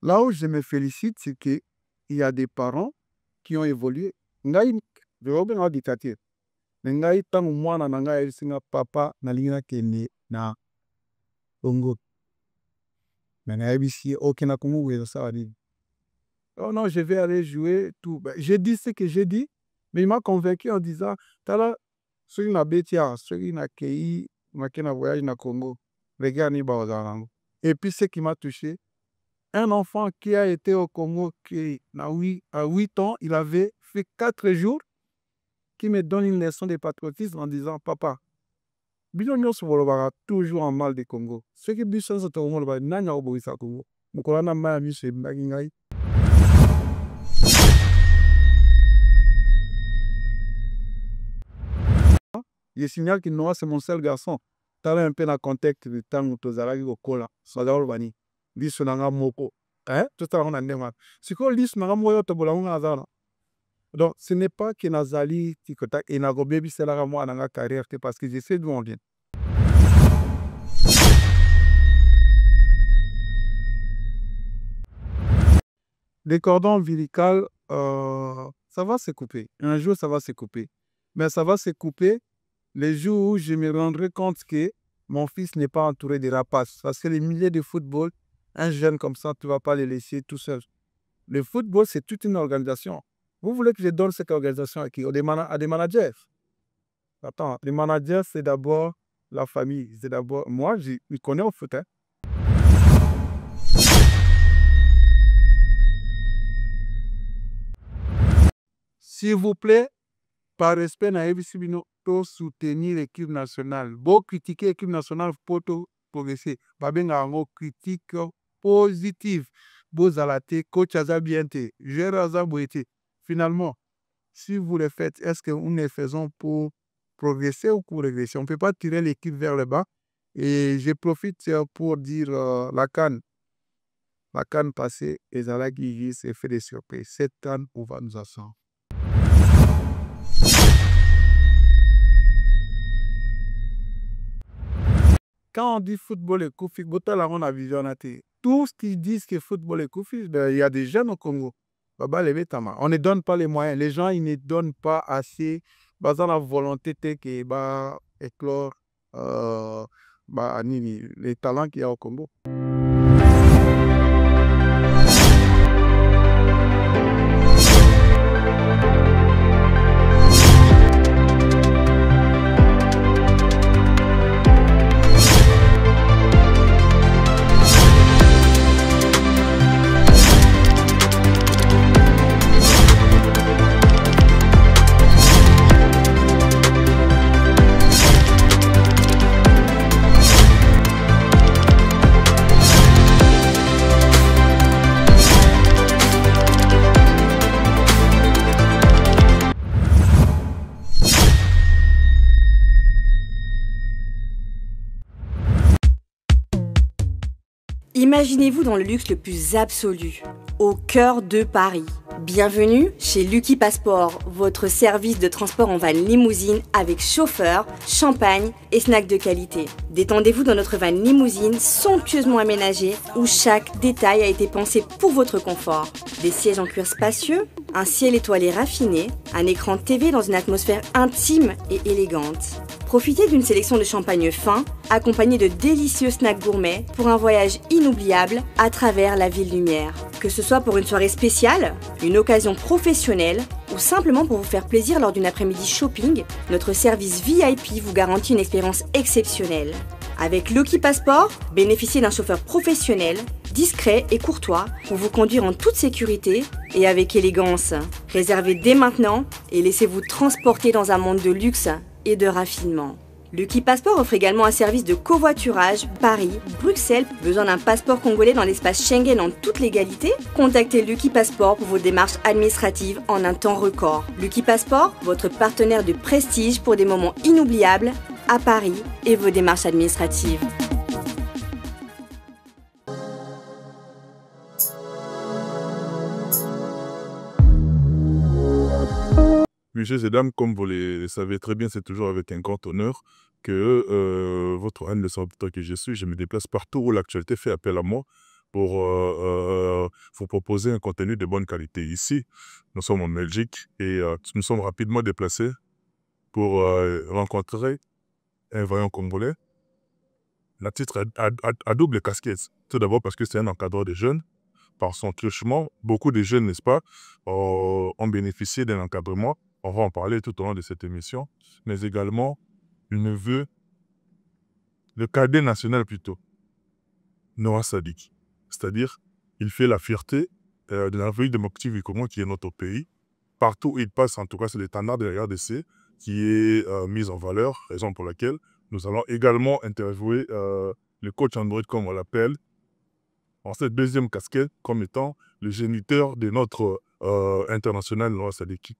Là où je me félicite, c'est qu'il y a des parents qui ont évolué. Ngai, je vais vous dire, ngai tangu mwana na ngai singa papa na lingina kende na Congo. Mais ngai bisi aucun Congo où ça va dire. Oh non, je vais aller jouer tout. Ben, j'ai dit ce que j'ai dit, mais il m'a convaincu en disant, tala, ceux qui n'a bétia, ceux qui n'a kei, qui n'a voyage na Congo, regarde ni baozarango. Et puis ce qui m'a touché, un enfant qui a été au Congo à 8 ans, il avait fait 4 jours, qui me donne une leçon de patriotisme en disant, papa, Bidon se volera toujours en mal du Congo. Ceux qui disent ça, c'est au monde, n'anya au Boïsa Congo. Mokolana Mayami, c'est Magingai. Je signale que Noah, c'est mon seul garçon. Tu as un peu dans le contexte de temps où tu as eu au Kola, Sadao Bani, Lissunanga Moko. Hein? Tout à l'heure, on a dit, c'est quoi l'Issunanga Moyo Tobolanga Azana? Donc, ce n'est pas que Nazali, Tikotak, et Nagobebi, c'est là moi dans la carrière, parce que je sais d'où on vient. Les cordons ombilicaux, ça va se couper. Un jour, ça va se couper. Mais ça va se couper les jours où je me rendrai compte que mon fils n'est pas entouré de rapaces. Parce que les milliers de football, un jeune comme ça, tu ne vas pas le laisser tout seul. Le football, c'est toute une organisation. Vous voulez que je donne cette organisation à qui? À des managers. Attends, les managers, c'est d'abord la famille. C'est d'abord... Moi, je connais au foot. Hein. S'il vous plaît, par respect, pour soutenir l'équipe nationale. Pour critiquer l'équipe nationale, pour progresser. Babenga en critique positive. Beaux alaté, coach Azabiente, gère Azabouete. Finalement, si vous le faites, est-ce que nous le faisons pour progresser ou pour régresser? On ne peut pas tirer l'équipe vers le bas. Et je profite pour dire la CAN. La CAN passée, et Zala Guigui s'est fait des surprises. Cette CAN, on va nous asseoir. Quand on dit football et koufi, on a visionné. Tout ce qu'ils disent que football et koufi, il y a des jeunes au Congo. On ne donne pas les moyens. Les gens, ils ne donnent pas assez. Dans la volonté que éclore les talents qu'il y a au Congo. Imaginez-vous dans le luxe le plus absolu, au cœur de Paris. Bienvenue chez Lucky Passport, votre service de transport en van limousine avec chauffeur, champagne et snacks de qualité. Détendez-vous dans notre van limousine somptueusement aménagée où chaque détail a été pensé pour votre confort. Des sièges en cuir spacieux, un ciel étoilé raffiné, un écran TV dans une atmosphère intime et élégante. Profitez d'une sélection de champagne fin, accompagné de délicieux snacks gourmets pour un voyage inoubliable à travers la ville lumière. Que ce soit pour une soirée spéciale, une occasion professionnelle ou simplement pour vous faire plaisir lors d'une après-midi shopping, notre service VIP vous garantit une expérience exceptionnelle. Avec Lucky Passport, bénéficiez d'un chauffeur professionnel, discret et courtois pour vous conduire en toute sécurité et avec élégance. Réservez dès maintenant et laissez-vous transporter dans un monde de luxe et de raffinement. Lucky Passport offre également un service de covoiturage Paris, Bruxelles. Besoin d'un passeport congolais dans l'espace Schengen en toute légalité? Contactez Lucky Passport pour vos démarches administratives en un temps record. Lucky Passport, votre partenaire de prestige pour des moments inoubliables à Paris et vos démarches administratives. Messieurs et dames, comme vous le savez très bien, c'est toujours avec un grand honneur que votre Anne, le serviteur que je suis, je me déplace partout où l'actualité fait appel à moi pour vous proposer un contenu de bonne qualité. Ici, nous sommes en Belgique et nous sommes rapidement déplacés pour rencontrer un vaillant Congolais. La titre à double casquette. Tout d'abord parce que c'est un encadreur de jeunes. Par son truchement, beaucoup de jeunes, n'est-ce pas, ont bénéficié d'un encadrement. On va en parler tout au long de cette émission. Mais également, il me veut le cadet national plutôt, Noah Sadik. C'est-à-dire, il fait la fierté de la République démocratique du Congo qui est notre pays. Partout où il passe, en tout cas, c'est l'étendard de la RDC qui est mise en valeur, raison pour laquelle nous allons également interviewer le coach Android, comme on l'appelle, en cette deuxième casquette, comme étant le géniteur de notre international Noah Sadik.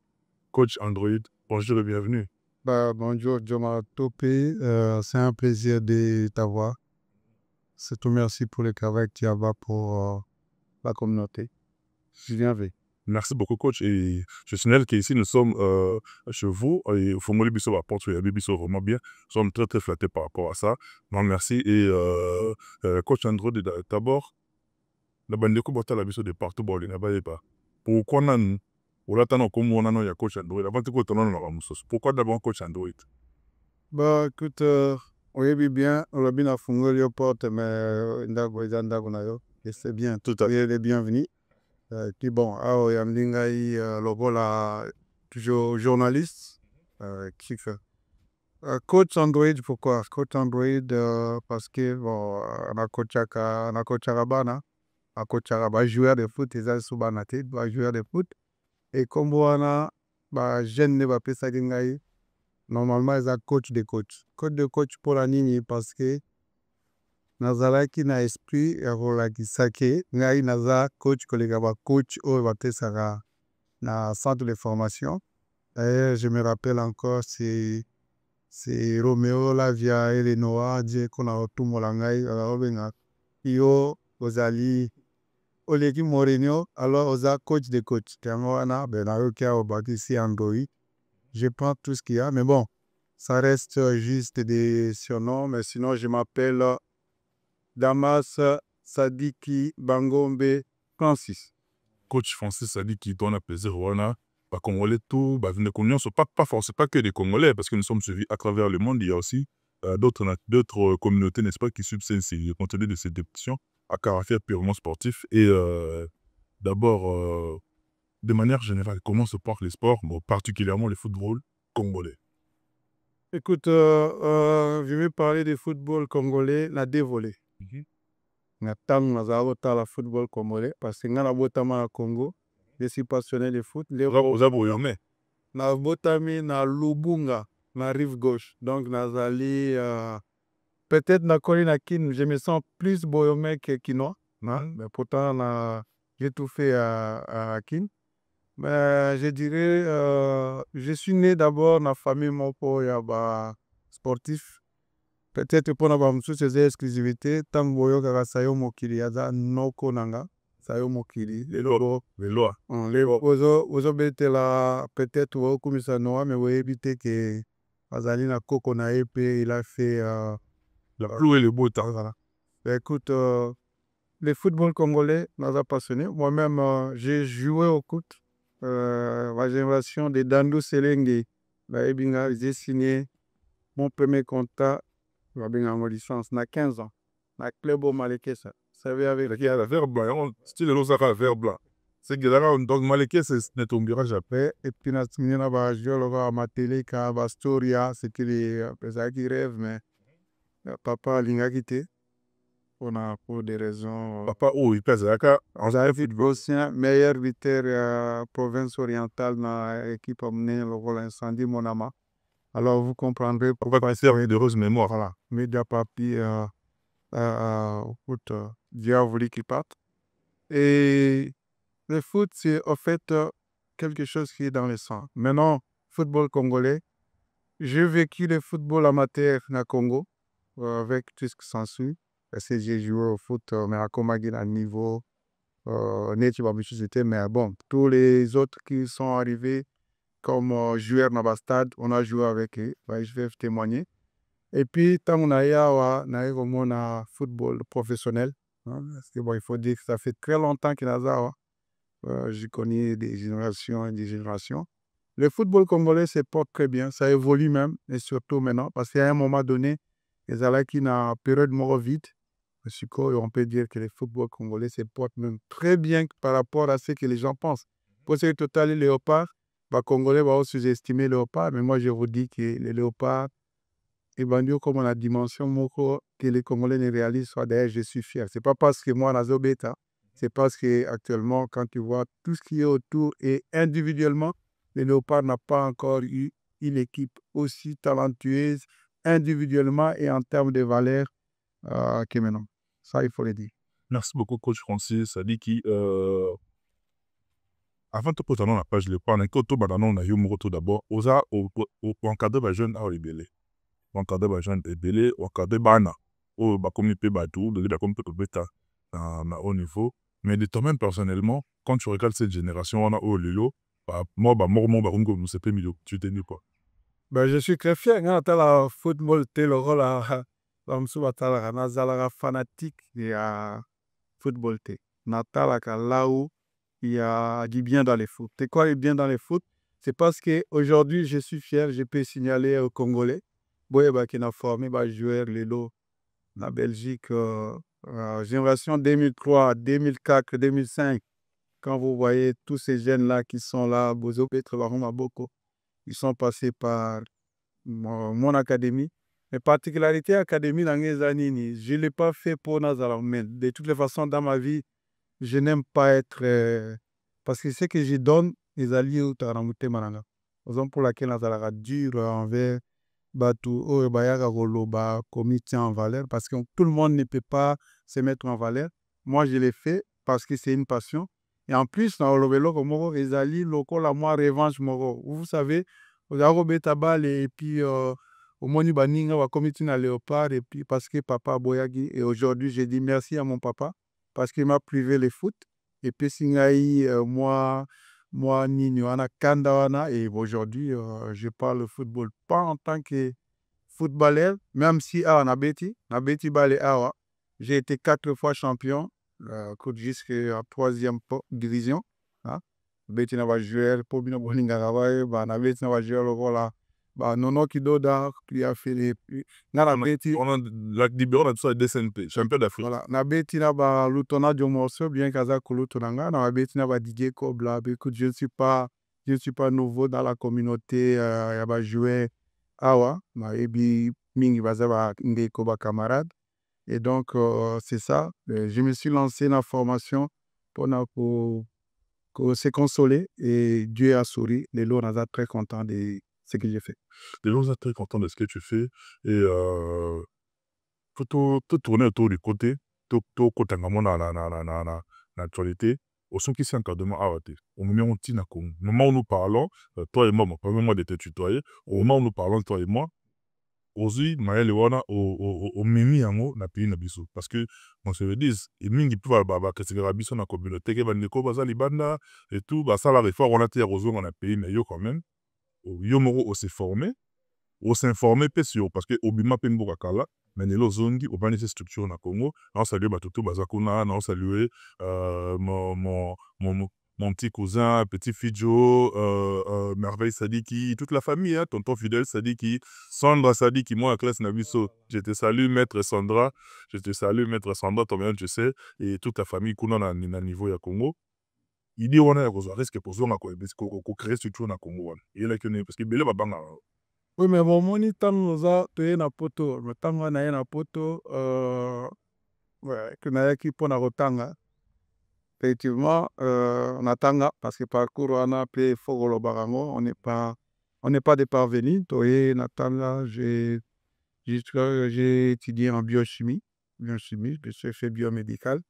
Coach Android, bonjour et bienvenue. Bonjour, Joma Topé. C'est un plaisir de t'avoir. C'est tout merci pour le travail que tu as fait pour la communauté. Je viens avec. Merci beaucoup, coach. Et je signale qu'ici, nous sommes chez vous. Et Fomoli Bisso va porter le Bisso vraiment bien. Nous sommes très, très flattés par rapport à ça. Non, merci. Et coach Android, d'abord, la bande de Kubota la Bisso de partout, bon, il n'y a pas. Pourquoi non? Ou là, t'as comme on a coach Android. Avant de quoi pourquoi d'abord coach Android? Écoute, oui, bien, on a bien fondé le porte, mais et c'est bien, tout à fait les bienvenus. Puis bon, il y a le rôle toujours journaliste, qui fait. Coach Android, pourquoi? Coach Android, parce que, bon, on a coach Arabana, on a coach Araba, joueur de foot, ils ont soubanaté, joueur de foot. Et comme on a, jeune ne va pas ça normalement, ils ont coach de coach. Coach de coach pour la ligne parce que nazalaki na esprit ya kolakisaki ngai naza coach kolega coach oyo batesaka na centre de formation. D'ailleurs, je me rappelle encore, c'est Roméo Lavia et Noah die kona otumola ngai obenga yo ozali oleki Mourinho alors oza coach de coach. Yango wana nayoki obakisi Android. Je prends tout ce qu'il y a, mais bon, ça reste juste des surnoms. Mais sinon, je m'appelle Damas Sadiki Bangombe Francis. Coach Francis Sadiki, toi, on a plaisir, voilà. Pas Congolais, tout, venez qu'on pas forcément pas que des Congolais, parce que nous sommes suivis à travers le monde. Il y a aussi d'autres communautés, n'est-ce pas, qui subsistent le contenu de cette émission à caractère purement sportif. Et d'abord, de manière générale, comment se portent les sports, bon, particulièrement le football congolais? Écoute, je vais parler du football congolais, la dévolée. Na tango nazala kotala football congolais parce que nga nabotama na Congo, je suis passionné de foot. Nabotami na Lubunga, na rive gauche. Donc nazali peut-être nakoli na kin, je me sens plus boyomé que kinois, mais pourtant j'ai tout fait à kin. Mais je dirais, je suis né d'abord dans la famille moko ya sportif. Peut-être pour avoir ces exclusivités, tant que sayo mokili yaza noko nanga, sayo mokili. Les lois. Ozo betela peut-être ou kumisa noa, mais vous évitez que Azali na koko na épée, il a fait la pluie et le beau temps. Voilà. Écoute, le football congolais m'a passionné. Moi-même, j'ai joué au foot. Ma génération de Dandou Selenge, j'ai signé mon premier contrat. J'ai en licence, na 15 ans. Na club au Malekesa. Ça veut avec la vert blanc, style de l'osaka vert blanc. C'est que là, donc Malekesa, c'est ton virage après. Et puis, na signé na joué à ma télé, à Bastoria, c'était les qui rêvent, mais papa a quitté. Pour des raisons. Papa, il pèse la carte. On a vu le meilleur buteur province orientale dans l'équipe amenée le rôle incendie Monama. Alors vous comprendrez pourquoi c'est de heureuse mémoire. Voilà. Média papi, foot, Dieu a voulu qu'il parte. Et le foot, c'est en fait quelque chose qui est dans le sang. Maintenant, football congolais, j'ai vécu le football amateur na Congo avec tout ce qui s'ensuit. Parce que j'ai joué au foot, mais à Komagui à niveau, mais bon, tous les autres qui sont arrivés comme joueurs dans le stade, on a joué avec eux, je vais témoigner. Et puis, tant qu'on a eu un football professionnel, hein, parce que bon, il faut dire que ça fait très longtemps qu'il y a ça. J'ai connu des générations et des générations. Le football congolais se porte très bien, ça évolue même, et surtout maintenant, parce qu'à un moment donné, ils allaient qui na période mort vite. On peut dire que le football congolais se porte même très bien par rapport à ce que les gens pensent. Pour ce total, les léopards, bah, Congolais vont sous-estimer les léopards, mais moi je vous dis que les léopards, et ben, comme on a dimension moko, que les Congolais ne réalisent pas. D'ailleurs, je suis fier. C'est pas parce que moi, Nazo Beta, c'est parce que actuellement, quand tu vois tout ce qui est autour et individuellement, le Léopard n'a pas encore eu une équipe aussi talentueuse individuellement et en termes de valeur que maintenant. Ça, il faut le dire. Merci beaucoup, coach Francis. Ça dit qui, avant de poser la page, le point, on a eu tout d'abord. Osa, encadrer les jeunes à Libélé. Encadrer les jeunes à Libélé, encadrer les bana. Comme il peut battre, de comme peut être à haut niveau. Mais de toi-même, personnellement, quand tu regardes cette génération, on a au Lilo, moi, nous c'est pas milieu. Tu t'es dit quoi? Ben, je suis très fier. Hein, le football, le rôle, la fanatique de football. Là où il y a du bien dans les foot. C'est quoi le bien dans les foot? C'est parce qu'aujourd'hui, je suis fier, je peux signaler aux Congolais, qui a formé des joueurs, Lelo, la Belgique, génération 2003, 2004, 2005. Quand vous voyez tous ces jeunes-là qui sont là, Bozo Petre, Boko, ils sont passés par mon académie. Mais particularité académie dans les années, je ne l'ai pas fait pour Nazareth. Mais de toutes les façons, dans ma vie, je n'aime pas être. Parce que ce que je donne, les alliés au Taramute Mananga. Raison pour laquelle Nazareth dur envers Batu, Bayara Goloba, comité en valeur. Parce que tout le monde ne peut pas se mettre en valeur. Moi, je l'ai fait parce que c'est une passion. Et en plus, dans le vélo, comme les alliés locaux, la moi, revanche, moro. Vous savez, vous avez tabal et puis. Au Moni Baninga, wa comité na Léopard, et puis parce que papa Boyagi, et aujourd'hui, j'ai dit merci à mon papa parce qu'il m'a privé le foot. Et puis, singaï, moi, Nino, ana Kandawana, et aujourd'hui, je parle le football pas en tant que footballeur, même si na Beti Bale Awa, j'ai été 4 fois champion, jusqu'à 3e division. Hein? Beti na joueur, pour bien bolinga na Beti na joueur le rôle là. Nono Kidoda, qui a fait les. Beti. On a la libéraux, on a tout ça DSNP, champion d'Afrique. Voilà. Na Beti na Lutona Diomorso, bien qu'Aza Kulutonanga, na Beti na Didier Kobla. Écoute, je ne suis pas nouveau dans la communauté, il y a joué Awa, et puis Mingi Bazaba Ngekoba camarade. Et donc, c'est ça. Je me suis lancé dans la formation pour se consoler et Dieu a souri. Les lots, on est très content de ce que j'ai fait. Les gens sont très contents de ce que tu fais. Et tout tourner autour du côté, tout côté dans l'actualité. Au son qui s'est encadrement arrêté. Au moment où nous parlons, toi et moi, permets-moi de te tutoyer. Au moment où nous parlons, toi et moi, aussi, Maël Wana, au Mimi Yango, na pays na biso. Parce que, on se le dise, et mingi peut que c'est la biso na communauté, que bandeko, baza libanda, et tout, ça la réforme, on a été rosé dans le pays, mais yo quand même, yo moro, on s'est formé, on s'informer, parce que, obima pembo kakala, mais nelo zongi, on va structure na Congo, on salue Batutu Bazakuna, on salue mon petit cousin, petit Fidjo, Merveille Sadiki, toute la famille, hein, tonton Fidèle Sadiki, Sandra Sadiki, moi, à classe Nabiso. Je te salue, maître Sandra, toi-même, tu sais, et toute la famille, qu'on a na niveau ya Congo. Il dit, on a risque pour ça, qu'on crée structure na Congo. Il est là, parce que Bélé va banga. Oui, mais bon, mon temps, tu es na poto, le temps, on a na poto, ouais, que na qui pour na rotanga. Effectivement, on attend parce que parcours on a appelé Fogolo Barango, on n'est pas des parvenus. Et Nathan, j'ai étudié en biochimie, je suis fait biomédical.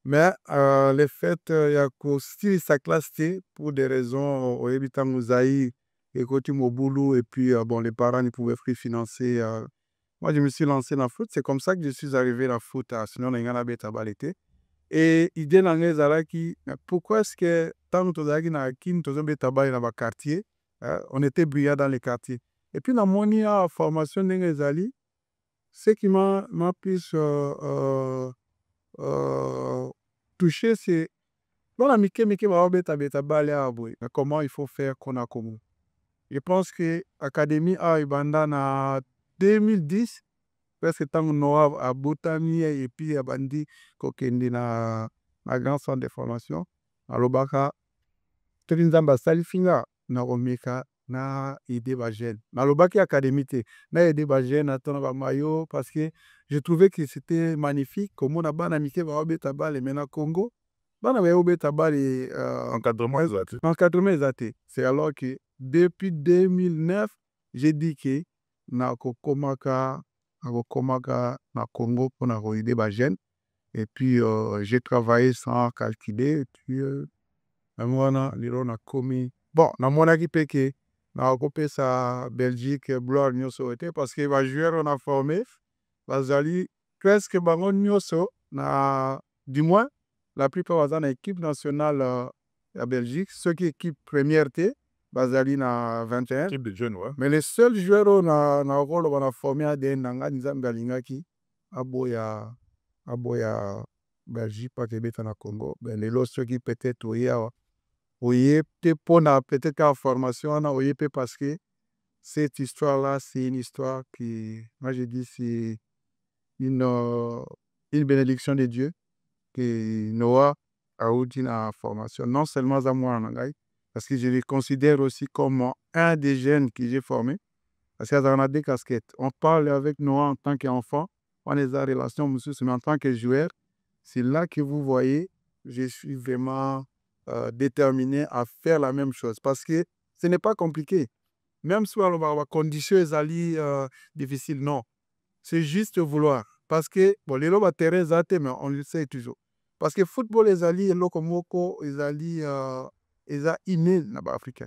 Mais le fait, il y a aussi sa classe pour des raisons, au habitant Mouzaï, et côté Moboulou, et puis bon, les parents ne pouvaient plus financer. Moi, je me suis lancé dans le foot, c'est comme ça que je suis arrivé dans le foot, sinon, on a été balité. Et l'idée dans pourquoi est-ce que tant que nous avons dans le quartier, on était bruyant dans les quartiers. Et puis, dans mon formation, ce qui m'a plus toucher, c'est dans la Mickey va beta balé à boy. Comment il faut faire qu'on a comme. Je pense que Académie A Ibanda na 2010 presque tant Noah à Botami et puis à Bandi Kokendi na grand centre de formation. Alobaka Trinzamba Salifinga na Omeka na idée bagène. Na Lobaki Académie na idée bagène à ton maillot parce que je trouvais que c'était magnifique. Comme on a ban amitié va beta balle maintenant Congo. Bana va beta balle Encadrement exact. encadrement exact. C'est alors que depuis 2009, j'ai dit que na kokomaka na Congo pour na idée bagène. Et puis j'ai travaillé sans calculer. Et puis moi on a commis. Bon, na mon équipe que na occupé sa Belgique, Blois, Nyoso était parce que les joueurs on a formé. Bazali presque bangon Nyoso na du moins la plupart dans l'équipe nationale la Belgique, ceux qui équipe première T, Bazali na 21. Équipe de jeunes, ouais. Mais les seuls joueurs on a rôle on a formé à des nanga nzambe alingaki aboya Belgique pas que beta na Congo. Ben les autres qui peut-être oui, peut-être qu'en formation, on a oui, parce que cette histoire-là, c'est une histoire qui, moi je dis, c'est une bénédiction de Dieu que Noah a eu en formation. Non seulement à moi en Angaï, parce que je le considère aussi comme un des jeunes que j'ai formé. Parce qu'il y a des casquettes. On parle avec Noah en tant qu'enfant, on a des relations, monsieur, mais en tant que joueur, c'est là que vous voyez, je suis vraiment déterminé à faire la même chose parce que ce n'est pas compliqué. Même si on va conditions les difficiles, non. C'est juste vouloir. Parce que, bon, les lois terrain, mais on le sait toujours. Parce que football, les alliés, les locomoko, les alliés, ils ont inné dans l'Afrique.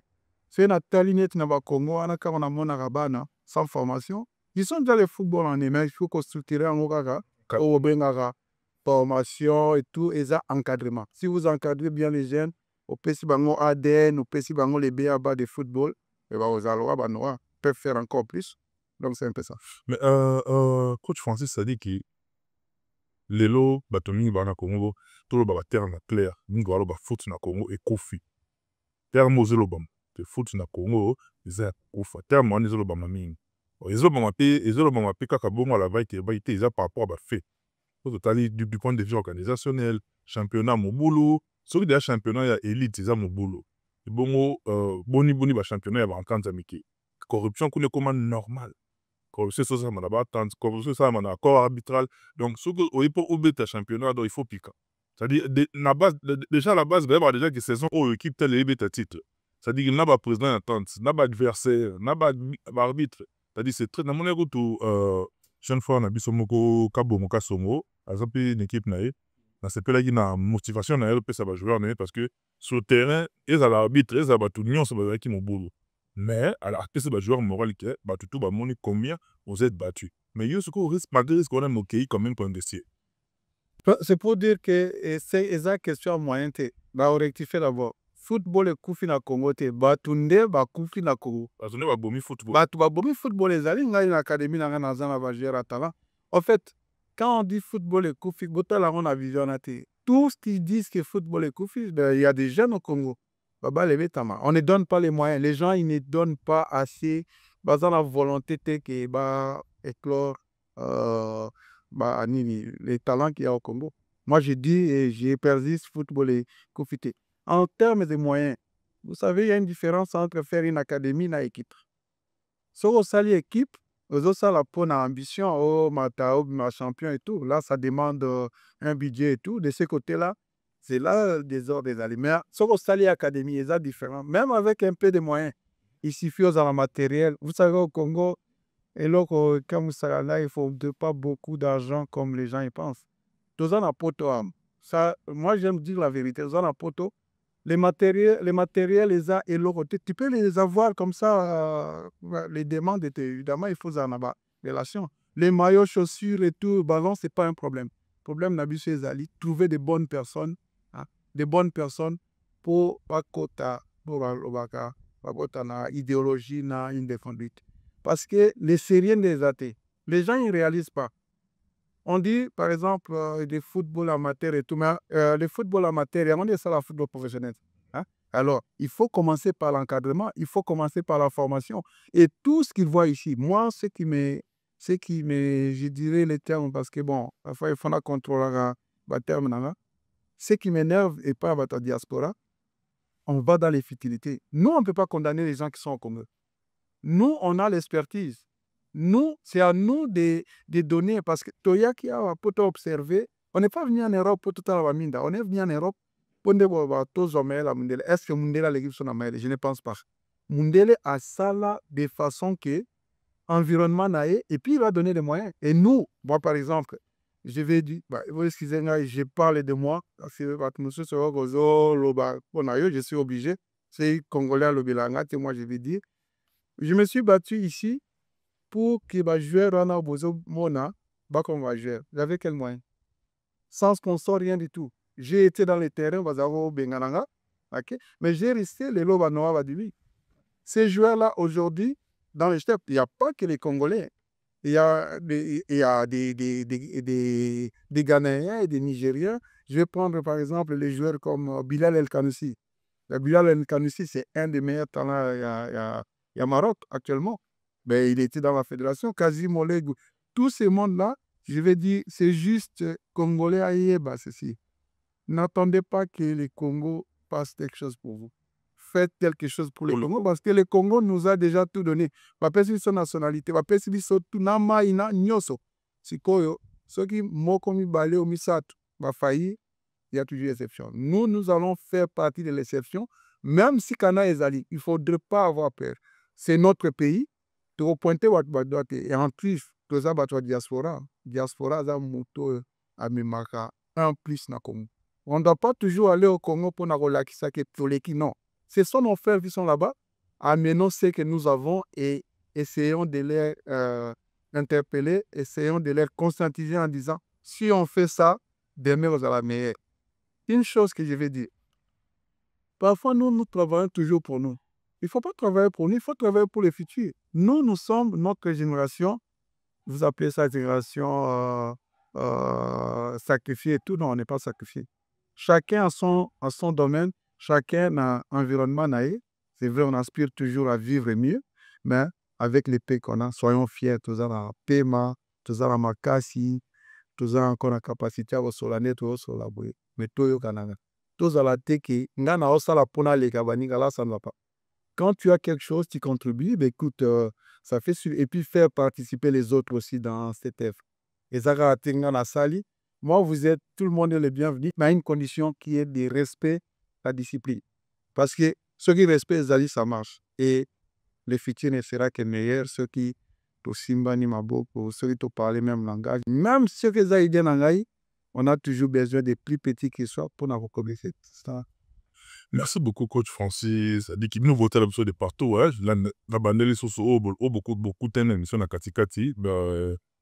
C'est une talinée dans le Congo, on a mon arabana, sans formation. Ils sont dans le football en émerge, il faut construire un ogaga, au bengaga formation et tout, et ça, encadrement. Si vous encadrez bien les jeunes, au PC Bango ADN, au PC Bango les BABA de football, et ben aux Alois, Banois peuvent faire encore plus. Donc c'est un peu ça. Mais coach Francis a dit que les lots, batomi, bana Congo, tout le baba terre na clair, ningo alo ba foot na Congo et kofi. Terre mozelo bam, te foot na Congo, ils a kofa. Terre mo anizelo bam mingi. Ezelo bam pe kaka bongo la vaille te vaille te, ils a par rapport à ba fait. Du point de vue organisationnel, championnat Mobulu, celui de championnat ya élite, c'est ça Mobulu. Bongo, boni ba championnat ya ba encanta miki. Corruption kune comme normal. Corruption ça m'a pas tant, corruption ça m'a accord arbitral. Donc ce que au pour ubeta championnat donc il faut piquer. C'est-à-dire déjà la base va déjà que saison où équipe telle et beta titre. C'est-à-dire qu'il n'a pas président attente, n'a pas adversaire, n'a pas arbitre. C'est-à-dire c'est très dans mon écoute jeune fois on a biso moko kabo moka songo azapi une équipe nae na sepela qui na motivation na elle ça va jouer nae parce que sur le terrain ils à l'arbitre ils à batu nyon ça va qui mon boulot mais à l'arbitre c'est ba joueur moral qui ba tout ba moni combien vous êtes battu mais yo ce qu'on risque malgré ce qu'on a moqué quand même pour un dossier. C'est pour dire que c'est exact question moyen te ba rectifier d'abord football et koufi na Congo te batunde ba koufi na Congo Batunde ba bomi football batu ba bomi football les ali ngai na académie na na zana ba joueur talent. En fait quand on dit football et koufi botala on a vision na te tous qui disent que football et koufi il y a des jeunes au Congo baba levé tama on ne donne pas les moyens les gens ils ne donnent pas assez bazan la volonté te que ba éclore les talents qu'il y a au Congo. Moi je dis et j'ai persiste football et koufi te. En termes de moyens, vous savez, il y a une différence entre faire une académie et une équipe. Si vous avez une équipe, vous avez une ambition, oh, ma champion et tout. Là, ça demande un budget et tout. De ce côté-là, c'est là des ordres des aliments. Si vous avez une académie, c'est différent. Même avec un peu de moyens, il suffit de matériel. Vous savez, au Congo, et là, quand vous savez là, il ne faut pas beaucoup d'argent comme les gens y pensent. Tous en poto. Ça, moi, j'aime dire la vérité. Tous en poto. Les matériels, les a et l'autre, tu peux les avoir comme ça, les demandes, évidemment, il faut en avoir relation. Les maillots, chaussures et tout, ballon, ce n'est pas un problème. Le problème, c'est de trouver des bonnes personnes, pour pas na idéologie, na une idéologie, na une défendite. Parce que les Syriens des athées, les gens, ils ne réalisent pas. On dit, par exemple, des football amateur et tout, mais le football amateur, on dit ça le football professionnel. Hein? Alors, il faut commencer par l'encadrement, il faut commencer par la formation. Et tout ce qu'ils voient ici, moi, je dirais les termes, parce que bon, parfois, il faut contrôler les termes. Ce qui m'énerve, et pas votre diaspora, on va dans les futilités. Nous, on ne peut pas condamner les gens qui sont au Congo. Nous, on a l'expertise. Nous, c'est à nous de donner, parce que Toya qui a observé, on n'est pas venu en Europe pour tout à l'heure, on est venu en Europe pour tous les Est-ce que Mundela l'équipe sont en Je ne pense pas. Mundela a ça là de façon que environnement naïe, et puis il va donner les moyens. Et nous, moi par exemple, je vais dire, vous excusez moi, je parle de moi, parce que je suis obligé, c'est Congolais le Bilanga, moi je vais dire, je me suis battu ici pour que les joueurs Rana Bozo Mona, comme va jouer. J'avais quel moyen? Sans sponsor, rien du tout. J'ai été dans les terrains, ok? Mais j'ai resté les Loba Noa Badili. Ces joueurs-là, aujourd'hui, dans les steppes, il n'y a pas que les Congolais. Il y a des Ghanéens et des Nigériens. Je vais prendre par exemple les joueurs comme Bilal El Kanoussi. Bilal El Kanoussi, c'est un des meilleurs talents. Il y a Maroc actuellement. Mais il était dans la fédération. Kazim Olegou. Tous ces mondes-là, je vais dire, c'est juste Congolais à Yéba, ceci. N'attendez pas que les Congos fassent quelque chose pour vous. Faites quelque chose pour les Congos parce que le Congo nous a déjà tout donné. Pas si son nationalité, pas si son tout nama ina nyoso. Sikoyo, ceux qui m'ont commis balé au misato, va faillir, il y a toujours exception. Nous allons faire partie de l'exception, même si Kana est allé. Il ne faudrait pas avoir peur. C'est notre pays. Tu vas pointer et en plus, tu as la diaspora. Diaspora, ça moto à Mimaka. En plus, na Congo. On ne doit pas toujours aller au Congo pour relaxer que non. Ce sont nos frères qui sont là-bas. Amenons ce que nous avons et essayons de les interpeller, essayons de les conscientiser en disant si on fait ça, demain, vous allez la meilleure. Une chose que je vais dire, parfois nous travaillons toujours pour nous. Il ne faut pas travailler pour nous, il faut travailler pour le futur. Nous sommes notre génération, vous appelez ça génération sacrifiée et tout, non, on n'est pas sacrifié. Chacun a son domaine, chacun a un environnement naïf. C'est vrai, on aspire toujours à vivre mieux, mais avec les paix qu'on a, soyons fiers, tous en paiement, tous en makasi, tous en encore la capacité à se la nettoyer, sur la bouée. Mais tout kananga. Tous à la teki, ngana osa la pona les kabaninga là, ça ne va pas. Quand tu as quelque chose, tu contribues, ben écoute, ça fait et puis faire participer les autres aussi dans cette œuvre. Et ça a la sali. Moi, tout le monde est le bienvenu, mais à une condition qui est de respect, la discipline. Parce que ceux qui respectent Zali, ça marche. Et le futur ne sera que meilleur. Ceux qui te simbani maboko, ceux qui te parlent même langage, même ceux qui ont nangai, on a toujours besoin des plus petits qui soient pour nous recommencer. Merci beaucoup, coach Francis. Ça dit qu'il nous votait l'absolu de partout. Ouais. La bandelle sur beaucoup de émissions dans Katikati.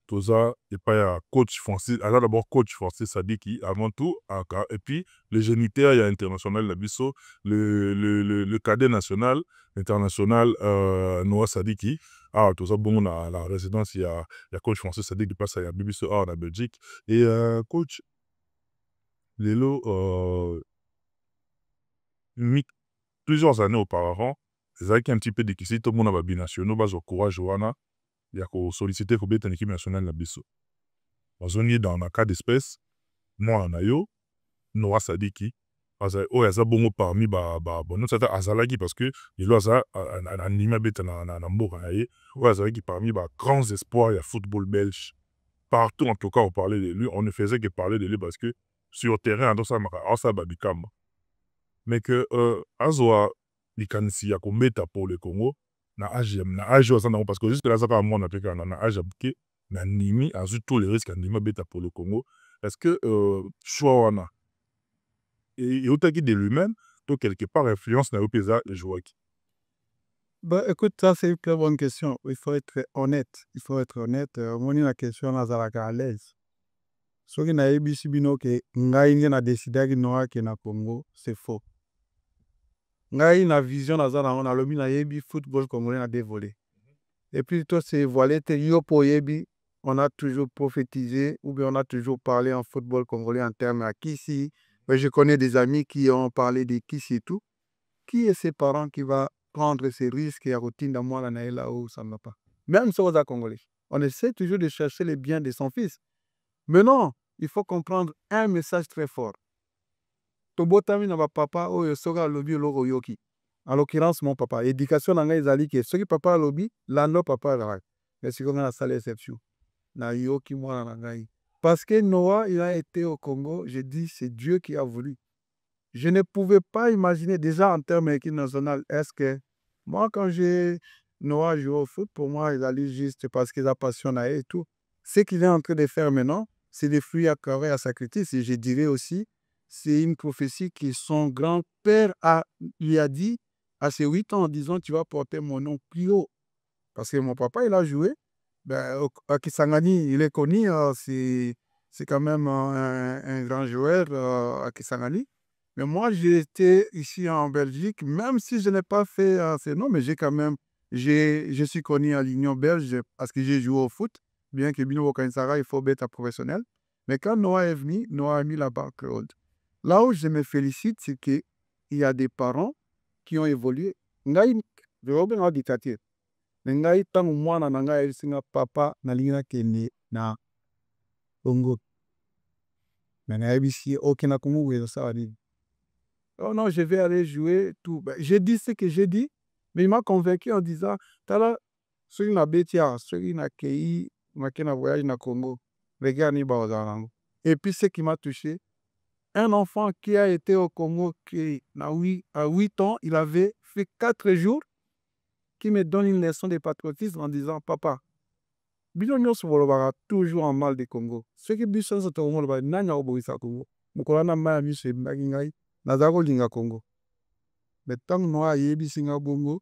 Tout ça, et pas coach Francis. Alors d'abord, coach Francis, ça dit qui, avant tout, et puis le géniteur, il y a international, la Bisso, le cadet national, international, Noah Sadiki. Ah, tout ça, bon, on a la résidence, il y a coach Francis Sadiki qui passe à Bibisso en Belgique. Et coach, Lélo, plusieurs années auparavant, c'est un petit peu difficile, tout le monde a binationaux, bas au courage, il y a sollicité pour être une équipe nationale la biso. Dans un cas d'espèce, moi en ayo, Noah Sadiki, oh ya za bongo parmi bon ça azalaki parce que il a ça anima beta na mboka aye, oh azalaki parmi grands espoirs il football belge. Partout en tout cas on parlait de lui, on ne faisait que parler de lui parce que sur terrain dans ça babikamba. Mais que azoa likanisi ya kometa pour le Congo na age parce que juste là ça on a peka na age abke na nimi azu tous les risques nima beta pour le Congo. Est-ce que choix wana et otaki de lui-même to quelque part influence na opesa les joueurs qui écoute, ça c'est une très bonne question. Il faut être honnête. On a la question à l'aise. Ce qui n'a pas bino que ngai na décidé que na Congo, c'est faux. Ngai na vision on a le football congolais na dévolé. Et puis toi c'est voilé te yo po yebi on a toujours prophétisé ou bien on a toujours parlé en football congolais en termes à Kissi. Mais je connais des amis qui ont parlé de Kissi et tout. Qui est ses parents qui va prendre ces risques et à routine dans moi là où ça ne va pas? Même sur les Congolais. On essaie toujours de chercher le bien de son fils. Mais non, il faut comprendre un message très fort. Tobotami na papa oyo soka lobi loko yoki. En l'occurrence, mon papa. Éducation dans les alliés qui est papa lobby, l'anno papa là. Mais c'est comme la salle exception. Na yoki moi na ngai. Parce que Noah, il a été au Congo, j'ai dit c'est Dieu qui a voulu. Je ne pouvais pas imaginer déjà en termes d'équipe nationale, est-ce que moi quand j'ai Noah joué au foot, pour moi, il allait juste parce qu'il a passionné et tout. Ce qu'il est en train de faire maintenant, c'est des fruits à carré à sacrifice. Et je dirais aussi, c'est une prophétie que son grand-père lui a dit à ses 8 ans en disant, tu vas porter mon nom plus haut. Parce que mon papa, il a joué. Ben, à Kisangani, il est connu, c'est quand même un grand joueur à Kisangani. Mais moi, j'ai été ici en Belgique, même si je n'ai pas fait ces noms, mais j'ai quand même, je suis connu à l'Union belge parce que j'ai joué au foot, bien que Bino Wakansara, il faut être professionnel. Mais quand Noah est venu, Noah a mis la barre haute. Là où je me félicite, c'est qu'il y a des parents qui ont évolué. Ngai, je reviens en dictature. Ngai, tant moi, na ngai, papa, na lina kene, na Congo. Mais na ici, aucun Congo, oui, ça va dire. Oh non, je vais aller jouer, tout. Ben, j'ai dit ce que j'ai dit, mais il m'a convaincu en disant, Tala, sur une abétia, sur une accueilli, un voyage na Congo, regarde, ni baozarango. Et puis, ce qui m'a touché, un enfant qui a été au Congo, qui à 8 ans, il avait fait 4 jours, qui me donne une leçon de patriotisme en disant, papa, Bidon Volobara, toujours en mal de Congo. Ce qui est bien, c'est que Congo, Nanya Oboisa Congo. Mukolana Maya Mise Nagingai, Nazaro Linga Congo. Mais tant que Noa Yebi Singa Bongo,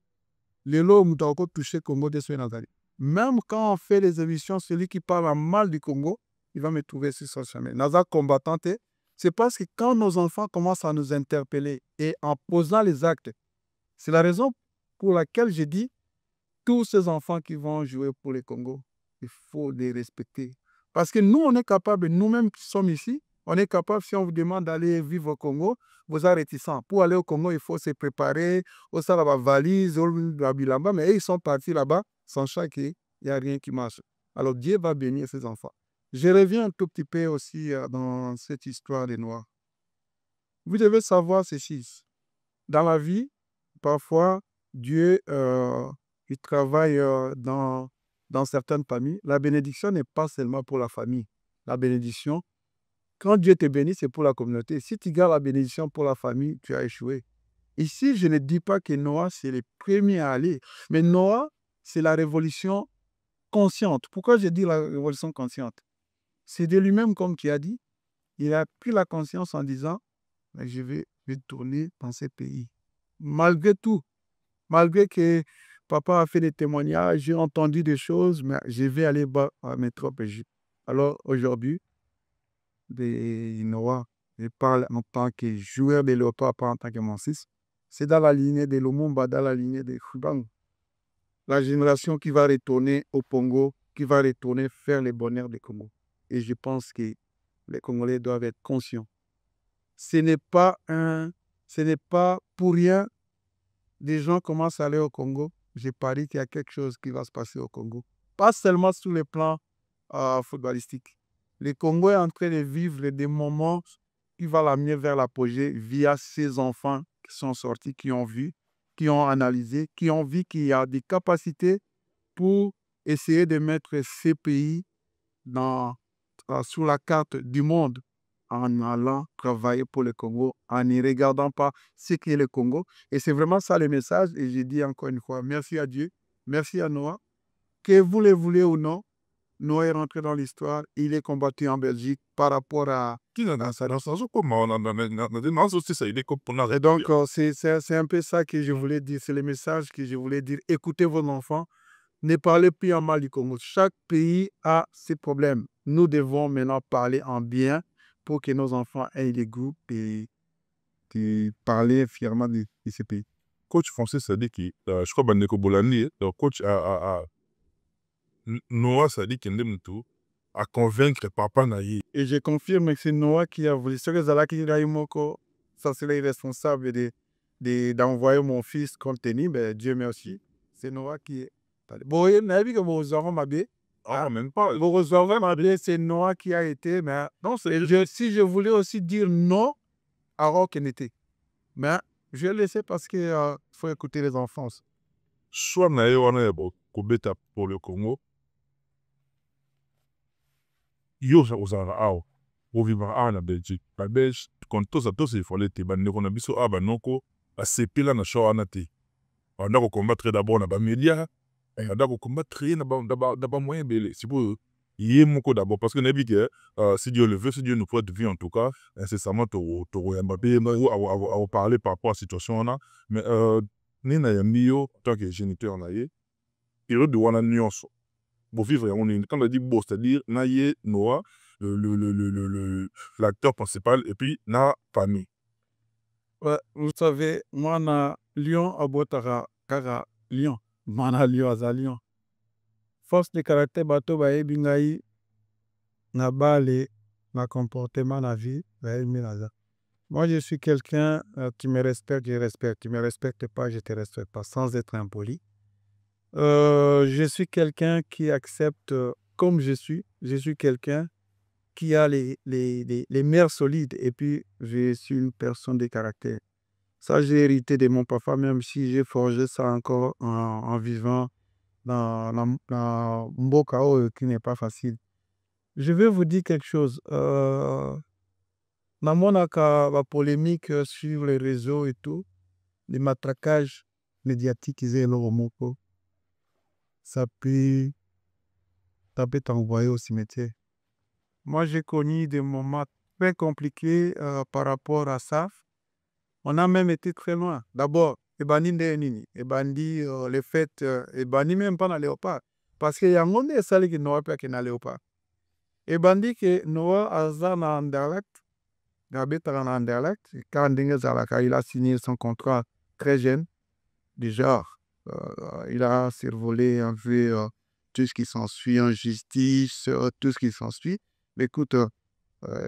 les lots ont touché Congo de Nazari. Même quand on fait les émissions, celui qui parle en mal du Congo, il va me trouver sur son chemin. Naza combattante, c'est parce que quand nos enfants commencent à nous interpeller et en posant les actes, c'est la raison pour laquelle j'ai dit tous ces enfants qui vont jouer pour le Congo, il faut les respecter. Parce que nous, on est capable, nous-mêmes qui sommes ici, on est capable, si on vous demande d'aller vivre au Congo, vous êtes réticents. Pour aller au Congo, il faut se préparer, au ça la valise, au bilamba, mais ils sont partis là-bas, sans qu'il n'y a rien qui marche. Alors Dieu va bénir ces enfants. Je reviens un tout petit peu aussi dans cette histoire des Noirs. Vous devez savoir ceci. Dans la vie, parfois, Dieu, il travaille dans certaines familles. La bénédiction n'est pas seulement pour la famille. La bénédiction, quand Dieu te bénit, c'est pour la communauté. Si tu gardes la bénédiction pour la famille, tu as échoué. Ici, je ne dis pas que Noah, c'est le premier à aller. Mais Noah, c'est la révolution consciente. Pourquoi je dis la révolution consciente? C'est de lui-même, comme tu as dit. Il a pris la conscience en disant, je vais tourner dans ces pays. Malgré tout, malgré que papa a fait des témoignages, j'ai entendu des choses, mais je vais aller à Métrope Égypte. Alors aujourd'hui, Noah, je parle en tant que joueur de Léopard, pas en tant que mon fils. C'est dans la lignée de Lumumba, dans la lignée de Fubang. La génération qui va retourner au Congo, qui va retourner faire le bonheur du Congo. Et je pense que les Congolais doivent être conscients. Ce n'est pas pour rien des gens commencent à aller au Congo. J'ai parie qu'il y a quelque chose qui va se passer au Congo. Pas seulement sur le plan footballistique. Le Congo est en train de vivre des moments qui vont l'amener vers l'apogée via ces enfants qui sont sortis, qui ont vu, qui ont analysé, qui ont vu qu'il y a des capacités pour essayer de mettre ces pays sur la carte du monde en allant travailler pour le Congo, en ne regardant pas ce qu'est le Congo. Et c'est vraiment ça le message. Et je dis encore une fois, merci à Dieu, merci à Noah. Que vous le voulez ou non, Noah est rentré dans l'histoire. Il est combattu en Belgique par rapport à... Et donc, c'est un peu ça que je voulais dire. C'est le message que je voulais dire. Écoutez vos enfants. Ne parlez plus en mal du Congo. Chaque pays a ses problèmes. Nous devons maintenant parler en bien pour que nos enfants aient le goût et parler fièrement de ce pays. Coach Francis Sadiki, je crois que Bandeko Bolani, le coach Noah Sadiki Ndemtou, à convaincre papa na ye. Et je confirme que c'est Noah qui a voulu. Ce que Zalaki Raimoko, ça serait irresponsable d'envoyer mon fils compte tenu, mais Dieu merci. C'est Noah qui est. Bon, il n'a vu que vos enfants m'avaient. Ah, même pas. Vos enfants m'avaient, c'est Noah qui a été, mais Non, c'est si je voulais aussi dire non, alors qu'il n'était. Mais je vais laisser parce qu'il faut écouter les enfants. soit na ye wana ya kobeta pour le Congo. Yo ozalaka awa ovivaka awa na Belgique. Na Belge quand toza efale te bandeko na biso awa banoko basepela na show wana te. Banda kocombattre d'abord na bamédia, banda kocombattre ye na bamoyen ebele. Sikoyo ye moko d'abord parce que nayebi ke si Dieu le veut, si Dieu nous prête vie en tout cas, incessamment tokoyamba mpe akoparler par rapport à situation wana. Mais nini nayambi yo en tant que géniteur na ye période wana nyonso bovivre yango nini. Quand on dit beau, c'est-à-dire na ye Noah, l'acteur principal, et puis na famille. Ouais, vous savez, moi, na Lyon, à Botara, Kara, Lyon. Moi, na Lyon, à Lyon. Force de caractère, bateau, bah, bingaï, na balé, na comportement, na vie, bah, moi, je suis quelqu'un qui me respecte, je respecte. Tu me respectes pas, je te respecte pas, sans être impoli. Je suis quelqu'un qui accepte comme je suis. Je suis quelqu'un qui a les mères solides. Et puis, je suis une personne de caractère. Ça, j'ai hérité de mon papa, même si j'ai forgé ça encore en vivant dans Mbokao, qui n'est pas facile. Je vais vous dire quelque chose. Dans la polémique sur les réseaux et tout, les matraquages médiatiques, ils ont le mot. Ça peut t'envoyer au cimetière. Moi, j'ai connu des moments très compliqués par rapport à ça. On a même été très loin. D'abord, Ebani Ndenini, Ebani les fêtes, Ebani même pas dans Léopard. Parce qu'il y a un monde qui n'aura pas qui n'a Léopard. Ebani que Noah Azan en direct, Gabet en Anderlecht, quand il a signé son contrat très jeune, déjà, il a survolé un peu tout ce qui s'ensuit en justice, tout ce qui s'ensuit. Mais écoute,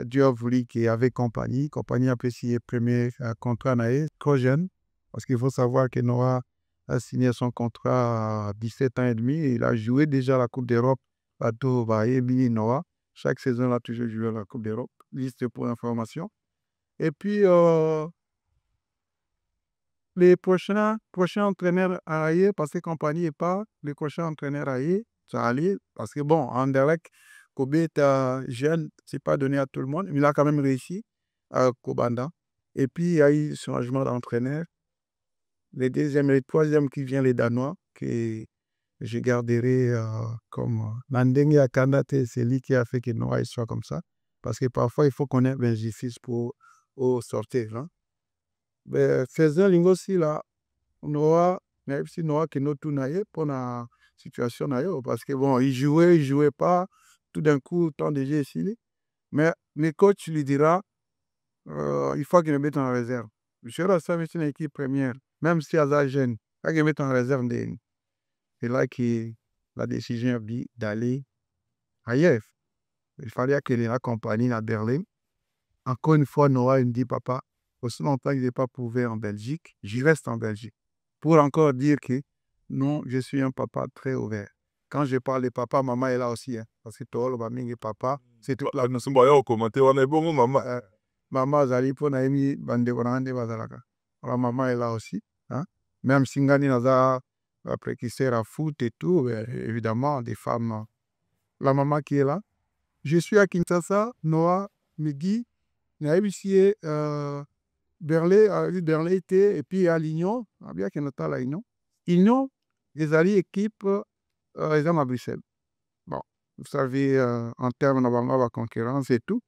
Dieu a voulu qu'il y avait compagnie. Compagnie a pu signer le premier contrat trop jeune. Parce qu'il faut savoir que Noah a signé son contrat à 17 ans et demi. Et il a joué déjà la Coupe d'Europe à Noah. Chaque saison, il a toujours joué la Coupe d'Europe. Juste pour information. Et puis, les prochains entraîneurs à Aïe, parce que compagnie n'est pas, les prochains entraîneurs à Aïe, ça allait. Parce que bon, Anderlecht, Kobe est jeune, c'est pas donné à tout le monde, mais il a quand même réussi à Kobanda. Et puis, il y a eu changement d'entraîneur. Les deuxièmes et les troisièmes qui viennent, les Danois, que je garderai comme Nandenge Akandate, c'est lui qui a fait que Noah soit comme ça. Parce que parfois, il faut connaître l'injustice pour sortir. Hein. Mais faisant lingo aussi, là, Noah, même si Noah qui nous tourne pour la situation, parce que bon, il jouait pas. Tout d'un coup, tant de jeux ici. Mais le coach lui dira, il faut qu'il le mette en réserve. Je ressens une équipe première, même si elle est jeune, il faut qu'il le mette en réserve. C'est là que la décision a dit d'aller ailleurs. Il fallait qu'il l'accompagne à Berlin. Encore une fois, Noah me dit, papa, aussi longtemps que je n'ai pas prouvé en Belgique, j'y reste en Belgique. Pour encore dire que non, je suis un papa très ouvert. Quand je parle de papa, maman est là aussi. Hein, parce que toi, le papa, c'est toute la... Nous sommes au commentaire, on est bon, maman. Maman, Zali, pour Naïmi, Bande, maman est là aussi. Hein? Même si Ngani Naza, après qui sert à foot et tout, évidemment, des femmes. La maman qui est là. Je suis à Kinshasa, Noah, Migi, Naïmi, Berlin était, et puis à l'Union, bien qu'il y ait la Union. Union, les alliés équipes, ils ont à Bruxelles. Bon, vous savez, en termes de concurrence et tout,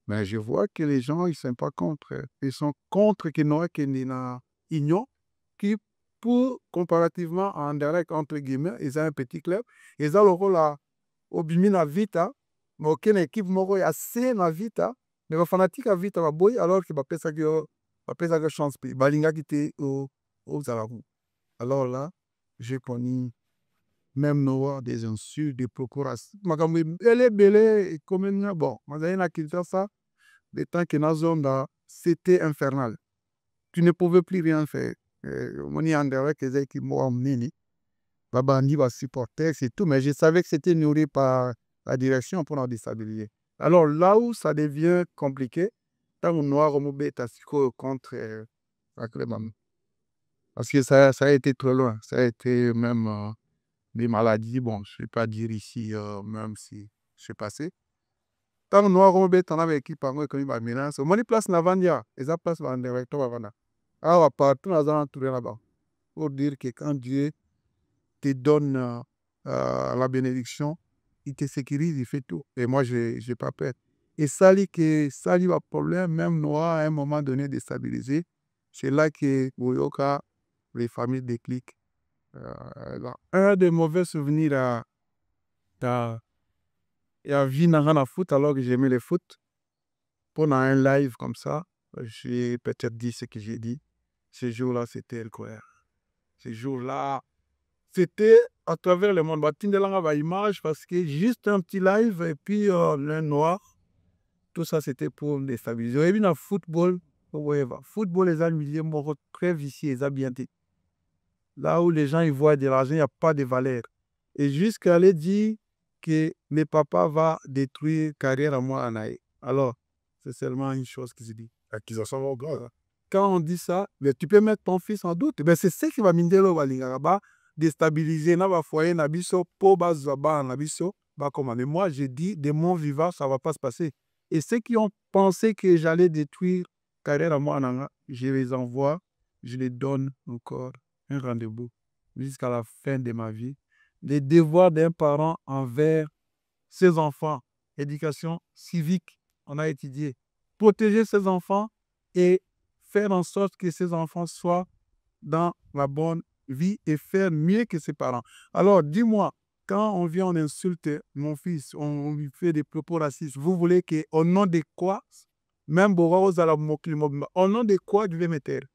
mais je vois que les gens, ils ne sont pas contre. Ils sont contre qu'il n'y ait une Union qui, pour, comparativement à Anderlecht, entre guillemets, ils ont un petit club. Ils ont le rôle à Obimina Vita, mais aucune équipe n'a assez na Vita. Mais les fanatiques à Vita, alors que ça a chance. Balinga qui était au Zarabou. Alors là, j'ai connu même noir, des insultes, des propos racistes. Makambo ebele ekomeli bon, nazali na Kinshasa, le temps que nazonga, c'était infernal. Tu ne pouvais plus rien faire. Moni Anderlecht ezali ki mwa munene. Babandi va supporter, c'est tout, mais je savais que c'était nourri par la direction pour nous déstabiliser. Alors là où ça devient compliqué, tant que noir contre parce que ça a été trop loin, ça a été même des maladies, bon, je ne vais pas dire ici, même si je suis passé. Tant que noir on bet avec équipe comme il va mélanger, mon place n'avandia, et ça place va en direct ah partout dans un tour là-bas pour dire que quand Dieu te donne la bénédiction, il te sécurise, il fait tout. Et moi, je n'ai pas peur. Et ça, ça lui a problème, même noir, à un moment donné, déstabilisé. C'est là que Boyoka, les familles décliquent. Un des mauvais souvenirs à vie dans le foot, alors que j'aimais le foot. Pendant un live comme ça, j'ai peut-être dit ce que j'ai dit. Ce jour-là, c'était incroyable. Ce jour-là, c'était à travers le monde. Bah, image parce que juste un petit live et puis le noir, tout ça c'était pour déstabiliser. Et puis dans le football, football, les gens très viciés, les bien dit. Là où les gens ils voient de l'argent, il n'y a pas de valeur. Et jusqu'à aller dire que mes papas va détruire carrière à moi en Aïe. Alors, c'est seulement une chose qui se dit. Accusation grave. Quand on dit ça, mais tu peux mettre ton fils en doute. Ben, c'est ce qui va miner le Walingaba, déstabiliser na foyer na biso, po bazaba na biso, mais moi, j'ai dit, des monts vivants, ça ne va pas se passer. Et ceux qui ont pensé que j'allais détruire carrière à moi, je les envoie, je les donne encore un rendez-vous jusqu'à la fin de ma vie. Les devoirs d'un parent envers ses enfants, éducation civique, on a étudié. Protéger ses enfants et faire en sorte que ses enfants soient dans la bonne vie et faire mieux que ses parents. Alors, dis-moi, quand on vient, on insulte mon fils, on lui fait des propos racistes, vous voulez qu'au nom de quoi, même au nom de quoi je vais me taire?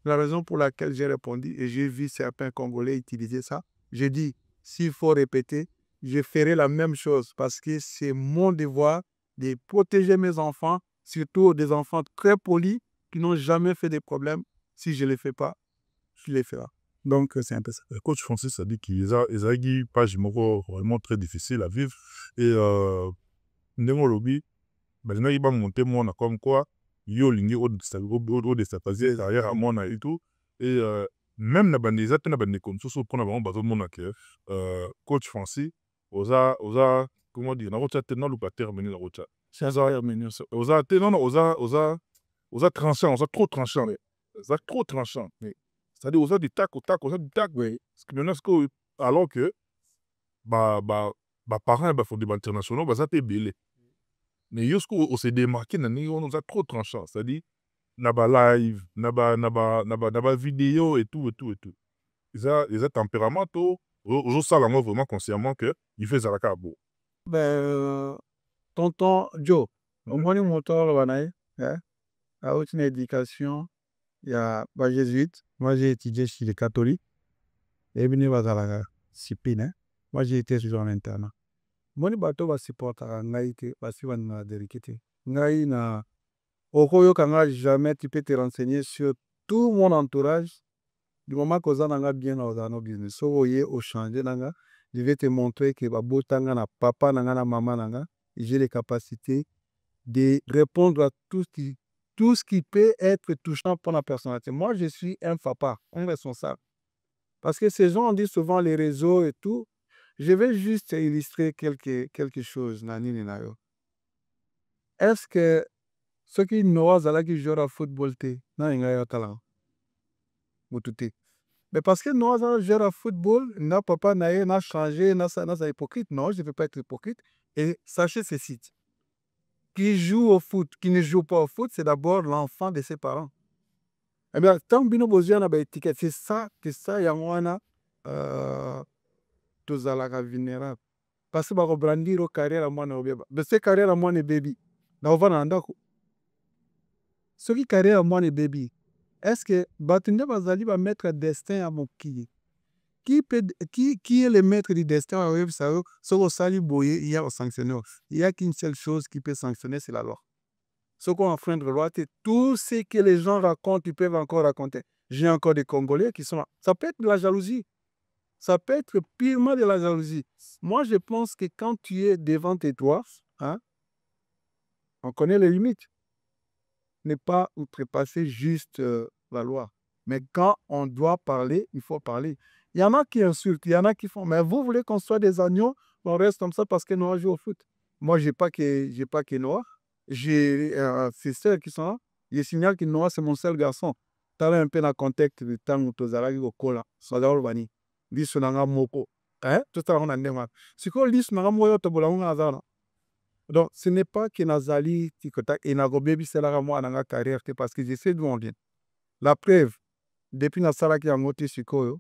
La raison pour laquelle j'ai répondu, et j'ai vu certains Congolais utiliser ça, j'ai dit, s'il faut répéter, je ferai la même chose parce que c'est mon devoir de protéger mes enfants, surtout des enfants très polis qui n'ont jamais fait de problème. Si je ne les fais pas, je les ferai. Donc, c'est un peu ça. Coach Francis a dit qu'ils ont une page vraiment très difficile à vivre. Et Ndemo Lobi, il va monter moi comme quoi, yo lingi au déstabiliser derrière à moi et tout. Et même na bande ezate na bande comme ça pour na vraiment bateau mon que coach Francis oza comment dire na rocha tellement le terminer la rocha. C'est ça terminer ça. Oza oza tranchant, oza trop tranchant. Oza trop tranchant. C'est-à-dire oza du tac au tac, oza du tac oui. Alors que parents ba font des internationaux ba ça te belé. Mais yosko on s'est démarqué on a trop tranchant, c'est-à-dire naba live, naba vidéo et tout. Ils ont tempérament tout, je sens la moi vraiment consciemment que il fait ça beau. Ben tonton Joe, au moins mon tour là hein, à haute éducation, il y a bah jésuite, moi j'ai étudié chez les catholiques. Et bien va à la discipline, moi j'ai été toujours en internat. Moni bato va supporter ngai te basi va na derikete. Ngai na okoyo kanga jamais tu peux te renseigner sur tout mon entourage. Du moment que ça n'a bien dans nos business, so voyez au changer nanga, je vais te montrer que babotanga na papa nanga na maman nanga, j'ai les capacités de répondre à tout ce qui peut être touchant pour la personnalité. Moi, je suis un papa, un responsable. Parce que ces gens disent souvent les réseaux et tout. Je vais juste illustrer quelque chose. Est-ce que ceux qui n'ont pas qui jouent au football, mais parce que nous jouons au football, n'a papa n'a changé, n'a hypocrite. Non, je ne veux pas être hypocrite. Et sachez ceci. Qui joue au foot, qui ne joue pas au foot, c'est d'abord l'enfant de ses parents. Eh bien, tant que nous avons une étiquette, c'est ça, il y a un tous à la vulnérable. Parce que je brandir au carrière à moi, mais c'est carrière à moi, les bébés. Ce qui carrière à moi, les bébés. Est-ce que Batunde Bazali va mettre un destin à mon pied? qui est le maître du destin? Il y a un sanctionneur. Il n'y a qu'une seule chose qui peut sanctionner, c'est la loi. Ce qu'on enfreint de loi, c'est tout ce que les gens racontent, ils peuvent encore raconter. J'ai encore des Congolais qui sont là. Ça peut être de la jalousie. Ça peut être purement de la jalousie. Moi, je pense que quand tu es devant tes droits, hein, on connaît les limites. Ne pas outrepasser juste la loi. Mais quand on doit parler, il faut parler. Il y en a qui insultent, il y en a qui font. Mais vous voulez qu'on soit des agneaux, on reste comme ça parce que Noah joue au foot. Moi, je n'ai pas que Noah. J'ai ses sœurs qui sont là. Je signale que Noah, c'est mon seul garçon. Tu as un peu dans le contexte du temps où tu as eu au cola. Ça doit être lisu nanga moko. Tout ça, on a demandé. C'est quoi lisu nanga moyo to bola unga azana? Donc, ce n'est pas que Nazali, Tikotak, et Nagobebi, c'est la moi dans la carrière, parce que je sais d'où on vient. La preuve, depuis Nasala qui a monté sur Koyo,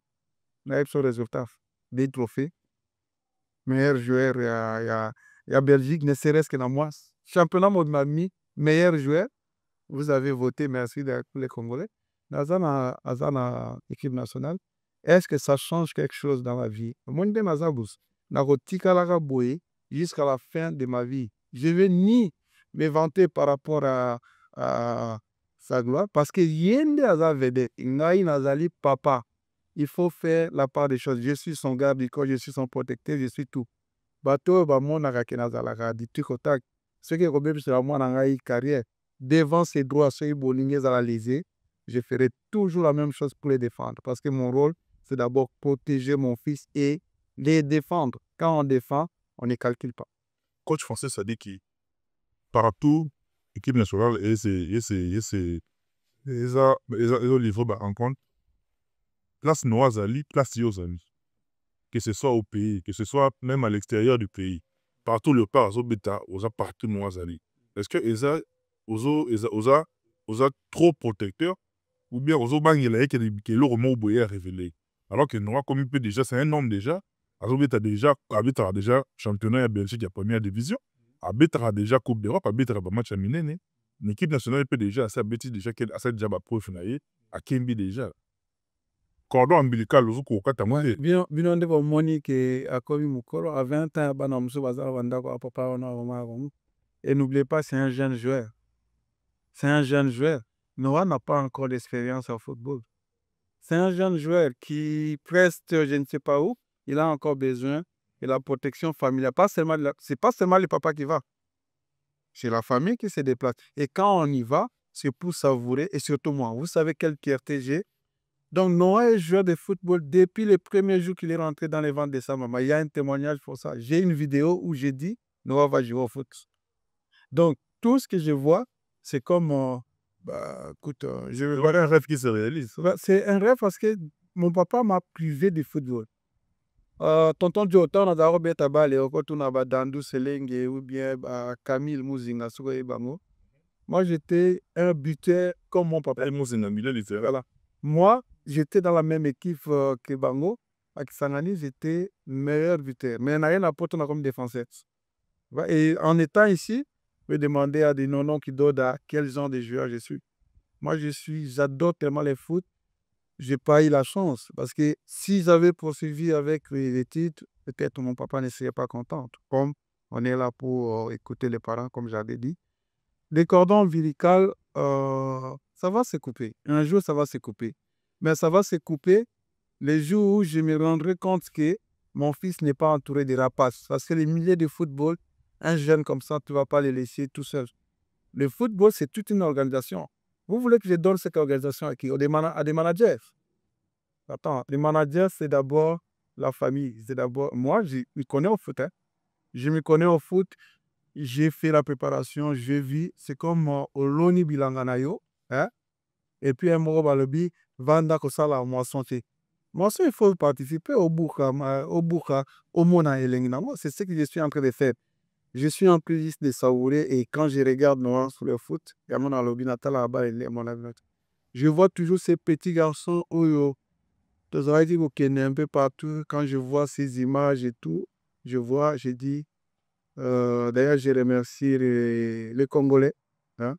on a eu son résultat. Des trophées. Meilleur joueur, il y a Belgique, ne serait-ce que dans moi. Championnat de ma vie, meilleur joueur. Vous avez voté, merci de tous les Congolais. Nazana, équipe nationale. Est-ce que ça change quelque chose dans ma vie? Moi, je suis Nazabous. Nagotika Lara Boye, jusqu'à la fin de ma vie. Je ne vais ni me vanter par rapport à sa gloire, parce que Yende Azavede, Inaï Nazali Papa, il faut faire la part des choses. Je suis son garde du corps, je suis son protecteur, je suis tout. Bateau, mon Narakenazalaka, du Tikotak, ce qui est Robert, c'est moi dans la carrière. Devant ses droits, ceux qui à la lésée, je ferai toujours la même chose pour les défendre. Parce que mon rôle, c'est d'abord protéger mon fils et les défendre. Quand on défend, on ne calcule pas. Coach français, ça dit que partout, l'équipe nationale, ils ont livré en compte place Noazali, place Yozali. Que ce soit au pays, que ce soit même à l'extérieur du pays. Partout le part, aux partout Noazali. Est-ce que ils trop protecteur ou bien aux bangelaïs qui est le roman révélé. Alors que Noah, comme il peut déjà, c'est un homme déjà. Azobeta déjà, Abitra déjà championnat à Belgique, il y a première division. Abitra déjà Coupe d'Europe, Abitra ba match à Minene. L'équipe nationale peut déjà, assez bêtise déjà, à cette job à profiter, à Kimbi déjà. Cordon ombilical, au Katamoué. Bien, on devait moni que à Kobi Mukoro, à 20 ans, Banamso Bazar Vandako, à Papa, on a. Et n'oubliez pas, c'est un jeune joueur. C'est un jeune joueur. Noah n'a pas encore d'expérience en football. C'est un jeune joueur qui reste, je ne sais pas où, il a encore besoin de la protection familiale. Ce n'est pas seulement le papa qui va. C'est la famille qui se déplace. Et quand on y va, c'est pour savourer. Et surtout moi, vous savez quelle fierté j'ai. Donc Noah est joueur de football depuis le premier jour qu'il est rentré dans les ventres de sa maman. Il y a un témoignage pour ça. J'ai une vidéo où j'ai dit, Noah va jouer au foot. Donc tout ce que je vois, c'est comme... écoute, je vais voir un rêve qui se réalise. C'est un rêve parce que mon papa m'a privé du football. Tonton Jota, on a d'abord bien tabalé, on a Dandu Selenge ou bien Camille Mouzinga, moi, j'étais un buteur comme mon papa. Voilà. Moi, j'étais dans la même équipe que Bango. À Kisangani, j'étais meilleur buteur. Mais il n'y a rien à porter comme défenseur. Et en étant ici, je vais demander à des noms qui donnent à quel genre de joueur je suis. Moi, j'adore tellement les foot. Je n'ai pas eu la chance. Parce que si j'avais poursuivi avec les titres, peut-être mon papa ne serait pas content. Comme on est là pour écouter les parents, comme j'avais dit. Les cordons ombilicaux, ça va se couper. Un jour, ça va se couper. Mais ça va se couper les jours où je me rendrai compte que mon fils n'est pas entouré de rapaces. Parce que les milieux de football, un jeune comme ça, tu ne vas pas le laisser tout seul. Le football, c'est toute une organisation. Vous voulez que je donne cette organisation à qui? À des managers. Attends, les managers, c'est d'abord la famille. C'est d'abord... Moi, je me connais au foot. Hein. Je me connais au foot. J'ai fait la préparation, j'ai vu, c'est comme Oloni Bilanganayo, hein? Et puis un mot balobi, Vanda Kosala moisson. Moisson, il faut participer au Bouka, au Mona et Lenginamo. C'est ce que je suis en train de faire. Je suis en train de savourer et quand je regarde Noir sur le foot, il y a mon alobi natal là-bas, je vois toujours ces petits garçons où ils un peu partout. Quand je vois ces images et tout, je dis. D'ailleurs, je remercie les Congolais. Hein,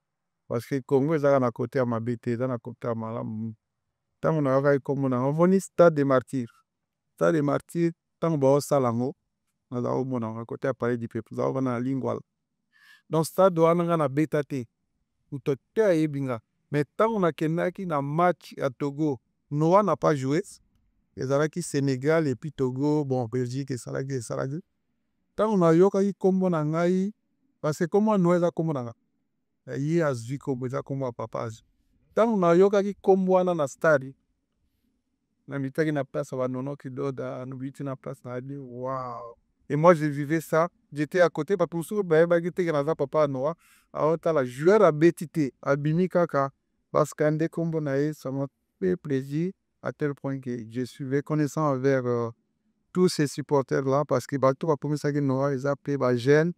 parce que les Congolais, ils sont à côté à ma bête, ils sont à côté à ma lame. Tant on a comme on a un stade des martyrs. stade des martyrs ntango baosala yango naza komona yango côté ya palais du peuple naza kovanda na lingwala donc stade wana nga nabeta te moto te ayebi nga mais ntango nakendaki na match ya Togo Noah n'a pas joué ezalaki Sénégal et puis Togo bon Belgique esalaki ntango nayokaki nkombo na ngai parce que nkombo ya Noah eza nkombo na nga ye azwi nkombo eza nkombo ya papa azwi ntango nayokaki nkombo wana na stade namitaki na place ya banono kidoda nobiti na place na ali waouh et moi je vivais ça j'étais à côté parce que mosusu bayebaki te ke naza papa ya Noah aotala joueur abeti te abimi kaka parce que nde nkombo na ye ça m'a fait plaisir à tel point que je suis reconnaissant envers tous ces supporters là parce que bato bapomisaki Noah eza mpe bagene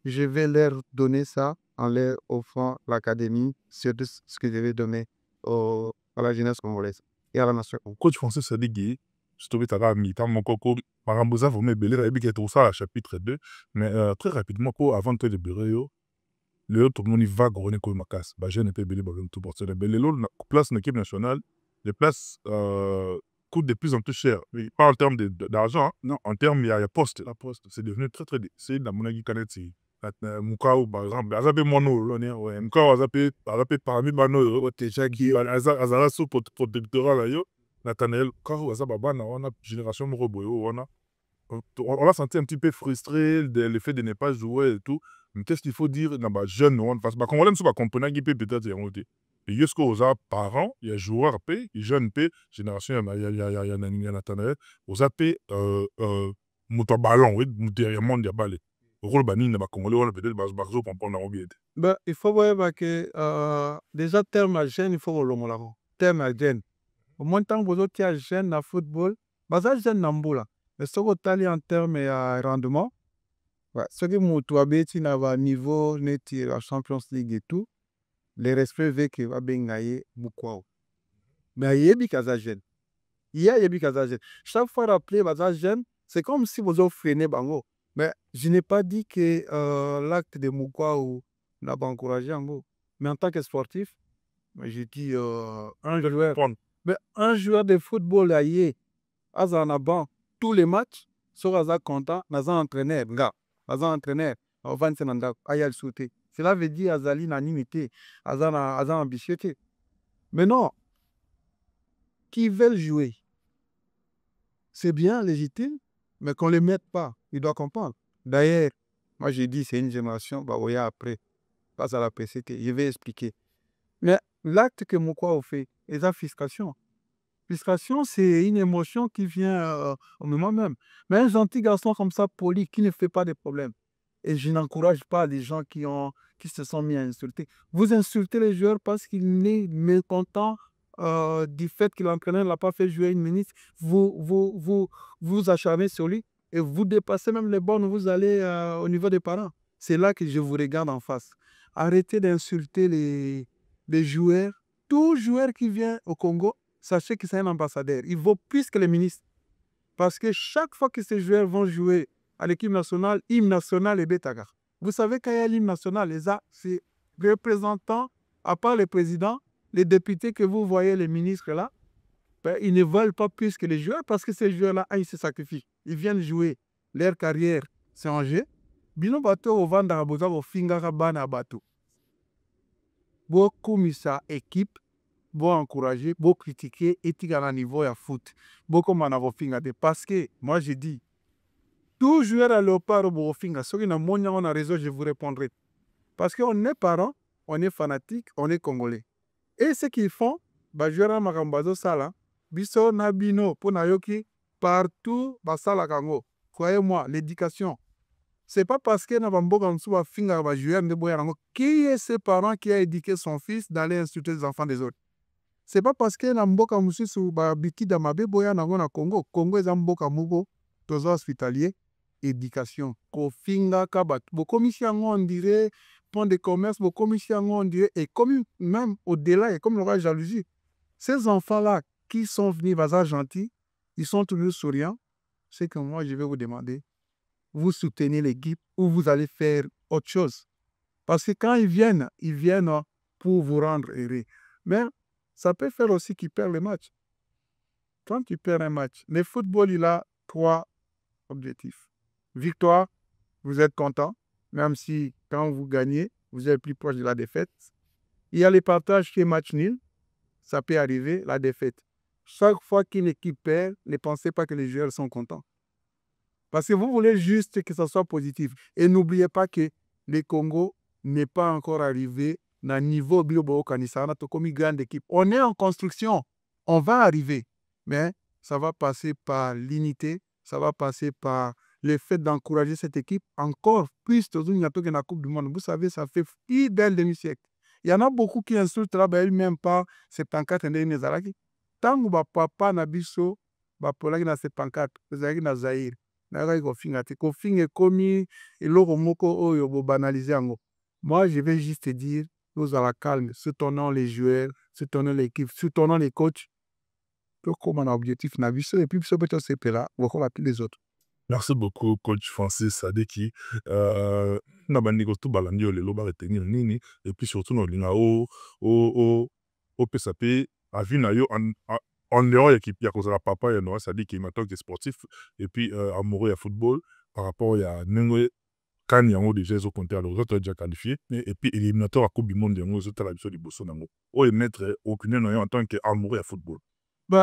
je vais leur donner ça en leur offrant l'académie surtout ce que je vais donner à la jeunesse congolaise et à la nation congolaise. Coach Francis Sadiki, je trouvais que mi-temps, mon coco, Marambosa, vous m'avez belé, il y a tout ça à chapitre 2, mais très rapidement, avant de libérer, le tout le monde va gagner comme ma casse. Je n'ai pas belé, tout pour ça. Les places en équipe nationale, les places coûtent de plus en plus cher. Pas en termes d'argent, non, en termes, il y a poste. La poste, c'est devenu très très difficile. Dans mon avis, Mukau, par exemple, Azape Mono, Mukau, Azape parmi Mano, Tejaki, Azara sous protectorat là, Nathanaël, quand on a génération Moroboyo, on l'a senti un petit peu frustré, le fait de ne pas jouer et tout. Mais qu'est-ce qu'il faut dire dans les jeunes, parce que on ne comprendre qui peut peut-être y avoir. Et jusqu'à aux parents, il y a joueurs, il y a jeunes, génération, il y a Nathanaël, aux AP, moto ballon, oui, il y a monde, il y a balé. Rôle bani na Congolais on peut-être bazo pour na obiete. Ben il faut voir que déjà terme à jeune il faut le mot terme à jeune. Au moins tant que vous êtes jeune na football, baza jeune na mbola. Mais ce que tu en terme à rendement, ce que moto abeti na ba niveau net la Champions League et tout, les respects veut que va bengaye bukwao. Mais yebi kaza jeune. Yebi kaza jeune. Chaque fois rappeler baza jeune, c'est comme si vous avez freiné bango. Mais je n'ai pas dit que l'acte de Moukwaou n'a pas encouragé en gros. Mais en tant que sportif, j'ai dit un joueur. Mais un joueur de football là, il a ban tous les matchs, soit content, n'a un entraîneur, gars, n'a un entraîneur, au 25 ans, ayal sauté. Cela veut dire azali nanimité, azan ambitieux. Mais non, qui veulent jouer, c'est bien légitime, mais qu'on ne les mette pas. Il doit comprendre. D'ailleurs, moi j'ai dit c'est une génération, bah oui après, pas à la PCT, je vais expliquer. Mais l'acte que Moukwa a fait, c'est la frustration. Frustration, c'est une émotion qui vient au moment même. Mais un gentil garçon comme ça, poli, qui ne fait pas de problème. Et je n'encourage pas les gens qui se sont mis à insulter. Vous insultez les joueurs parce qu'il est mécontent du fait que l'entraîneur ne l'a pas fait jouer une minute. Vous acharnez sur lui. Et vous dépassez même les bornes, vous allez au niveau des parents. C'est là que je vous regarde en face. Arrêtez d'insulter les joueurs. Tout joueur qui vient au Congo, sachez que c'est un ambassadeur. Il vaut plus que les ministres. Parce que chaque fois que ces joueurs vont jouer à l'équipe nationale, hymne national et Betaga. Vous savez qu'il y a l'hymne national, c'est représentants, à part les présidents, les députés que vous voyez, les ministres là, ben, ils ne veulent pas plus que les joueurs parce que ces joueurs-là, ils se sacrifient. Ils viennent jouer. Leur carrière, c'est en jeu. Bino bato au vanda boza au fingara bana bato. Beaucoup mis sa équipe, beaucoup encourager, beaucoup critiquer, et à la niveau à foot. Beaucoup m'en avoir fingade parce que moi je dis, tout joueur à léopard au finga, ce qui n'a on a raison, je vous répondrai. Parce qu'on est parents, on est fanatiques, on est congolais. Et ce qu'ils font, bah joueur à Makambazo Sala, biso nabino pour nayoki partout basala kango. Croyez-moi, l'éducation. C'est pas parce que na bamboka nsu ba finga ba joueur de boyango qui est ce parent qui a éduqué son fils d'aller insulter les enfants des autres. C'est pas parce que na mboka mususu ba biki da mabe boyango na Congo, Congo est mboka mugo, tozo hospitalier, éducation. Ko finga ka ba bo commission on dirait pont de commerce, bo commission on dirait et comme même au-delà et comme la jalousie. Ces enfants-là qui sont venus bazar gentils, ils sont toujours souriants. C'est que moi je vais vous demander, vous soutenez l'équipe ou vous allez faire autre chose. Parce que quand ils viennent pour vous rendre heureux. Mais ça peut faire aussi qu'ils perdent le match. Quand tu perds un match, le football, il a 3 objectifs. Victoire, vous êtes content, même si quand vous gagnez, vous êtes plus proche de la défaite. Il y a le partage qui est match nul, ça peut arriver, la défaite. Chaque fois qu'une équipe perd, ne pensez pas que les joueurs sont contents. Parce que vous voulez juste que ça soit positif. Et n'oubliez pas que le Congo n'est pas encore arrivé à un niveau bio Kanisana, comme une grande équipe. On est en construction, on va arriver, mais ça va passer par l'unité, ça va passer par le fait d'encourager cette équipe encore plus dans la Coupe du Monde. Vous savez, ça fait plus d'un demi-siècle. Il y en a beaucoup qui insultent là, même pas 74 et Nezaraki. Tant que papa na biso, bapolaki na 74, ezalaki na Zaïre. Nayaki kofinga te. Kofinga ekomi eloko moko oyo bobanaliser yango. Moi, je vais juste te dire, nous à la calme, soutenons les joueurs, soutenons l'équipe, soutenons les coachs. Comme un objectif na biso, et puis biso peut-être c'est là, on va les autres. Merci beaucoup, coach Francis Sadeki. Na bandeko tout balandi yo lelo ba retenir nini et puis surtout no linga o PSP a vu na yo en dehors équipe ya kozala papa ya Noah Sadiki maintenant que sportif et puis amoureux à football par rapport à nengo kan yango déjà ils ont compté alors les autres déjà qualifié et puis éliminatoire à Coupe du Monde yango ils ont la biso liboso nango o mettre aucune en tant que amoureux à football. Je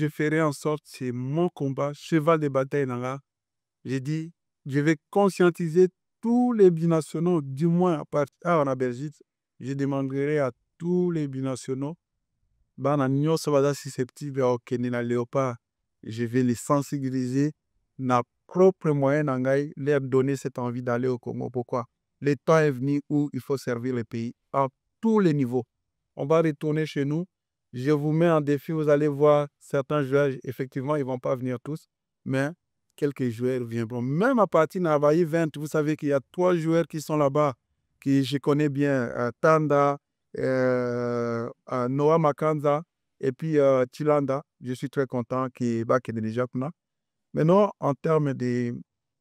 ferai en sorte, c'est mon combat, cheval de bataille. J'ai dit, je vais conscientiser tous les binationaux, du moins à partir en Belgique. Je demanderai à tous les binationaux, susceptible à Kenina Léopard, je vais les sensibiliser, na propre moyen, leur donner cette envie d'aller au Congo. Pourquoi? Le temps est venu où il faut servir le pays à tous les niveaux. On va retourner chez nous. Je vous mets en défi, vous allez voir certains joueurs, effectivement, ils ne vont pas venir tous, mais quelques joueurs viendront. Même à partir d'Havaï 20, vous savez qu'il y a 3 joueurs qui sont là-bas, que je connais bien, Tanda, Noah Makanza et puis Chilanda. Je suis très content qu'il va déjà là. Maintenant, en termes de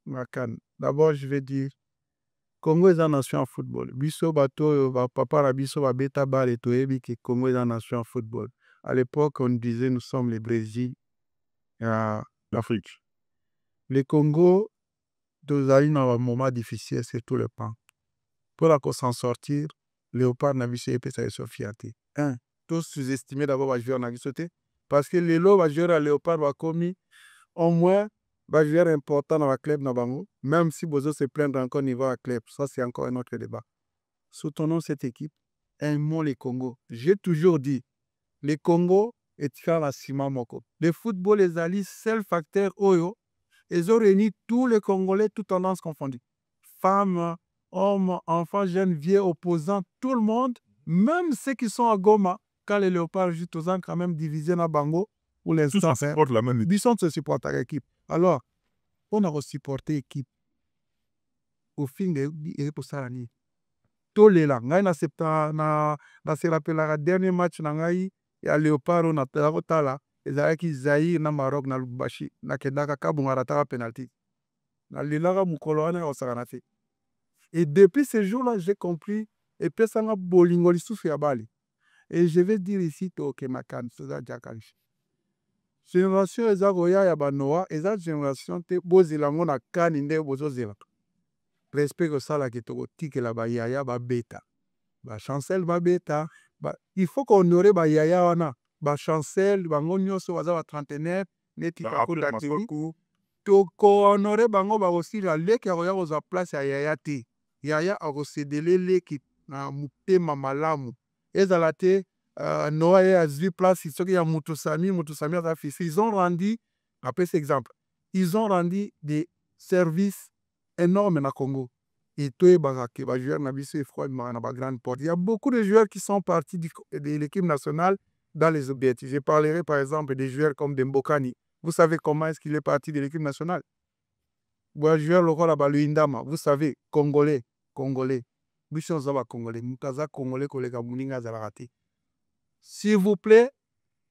Makan, d'abord, je vais dire, Congo est une nation en football. Biso bato, papa la biso ba beta bal et toebi que Congo est une nation en football. À l'époque, on disait nous sommes les Brésil, l'Afrique. Le Congo, dans un moment difficile, c'est tout le temps. Pour s'en sortir, Léopard n'a vu ses sa fierté. Tous sous-estimés d'abord les joueurs n'a sauté parce que les lots les joueurs à Léopard va commis au moins les joueurs importants dans la club na bango, même si Bozo se plaindre encore niveau à club, ça c'est encore un autre débat. Soutenons cette équipe, aimons les Congo. J'ai toujours dit, les Congo est la Sima Moko. Le football les alliés, seul facteur Oyo, ils ont réuni tous les Congolais, toutes tendances confondues. Femmes, hommes, enfants, jeunes, vieux, opposants, tout le monde, même ceux qui sont à Goma, quand les léopards jouent aux ans, quand même divisés dans Bango, pour l'instant, ils sont de supporter l'équipe. Alors, on a supporté l'équipe. Au fin de l'année, tous les là, na se rappelle le dernier match, il y a léopard, on a là, ezalaki Zaïre na Maroc na Lubumbashi na kendaka kabunga rataka penalty na lilaka mukolo wana osakana te. Et depuis ce jour-là, j'ai compris et puis ça m'a bolingo lisusu ya bali. Et je vais dire ici que Makan soza jakalish. Génération ezagoya ya banoa, eza génération te bozilango na kani nde bozozela. Respect que ça la kitoko tikela ba yaya ba beta. Ba chancel ba beta, il faut qu'on honorer ba yaya wana. Ba chancel bango nyonso baza ba trentenaire neti kakuda tiku to ko honorer bango ba aussi la leki ya koza place ya yaya te yaya akosedele leki na mutema malamu ezala te Noah a vu place soki ya mutusami aza fils ils ont rendu après cet exemple ils ont rendu des services énormes na Congo et toi bazaki ba joueur na biso froid na ba grande porte il y a beaucoup de joueurs qui sont partis de l'équipe nationale dans les objectifs. Je parlerai par exemple des joueurs comme Dembokani. Vous savez comment est-ce qu'il est parti de l'équipe nationale? Un joueur local à Luindama, vous savez, Congolais. Congolais. Mutaza Congolais kolega muninga zalarati. S'il vous plaît,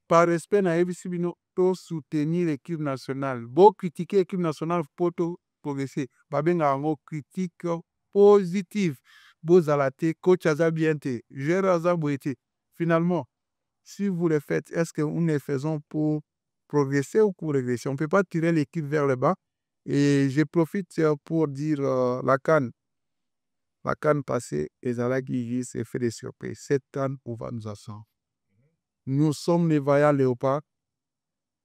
par respect na ebisibino, to soutenir l'équipe nationale. Beau critiquer l'équipe nationale pour progresser. Babenga ango critique positive. Beau zalate, coach aza bien te, joueur aza boete. Finalement, si vous le faites, est-ce que nous les faisons pour progresser ou pour régresser? On ne peut pas tirer l'équipe vers le bas. Et je profite pour dire la CAN passée, Ezala Guigui s'est fait des surprises. Cette CAN, on va nous asseoir. Nous sommes les vaillants léopards.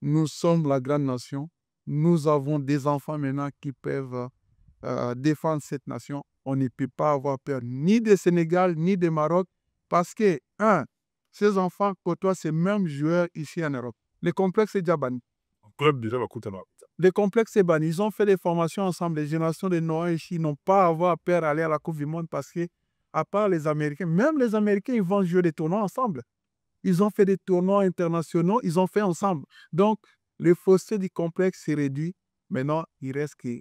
Nous sommes la grande nation. Nous avons des enfants maintenant qui peuvent défendre cette nation. On ne peut pas avoir peur ni du Sénégal, ni du Maroc, parce que, ces enfants côtoient ces mêmes joueurs ici en Europe. Le complexe est déjà banni. Club déjà va coûter noir. Le complexe est banni. Ils ont fait des formations ensemble. Les générations de Noirs ici n'ont pas à avoir peur d'aller à la Coupe du Monde parce que, à part les Américains, même les Américains, ils vont jouer des tournois ensemble. Ils ont fait des tournois internationaux, ils ont fait ensemble. Donc, le fossé du complexe s'est réduit. Maintenant, il reste que,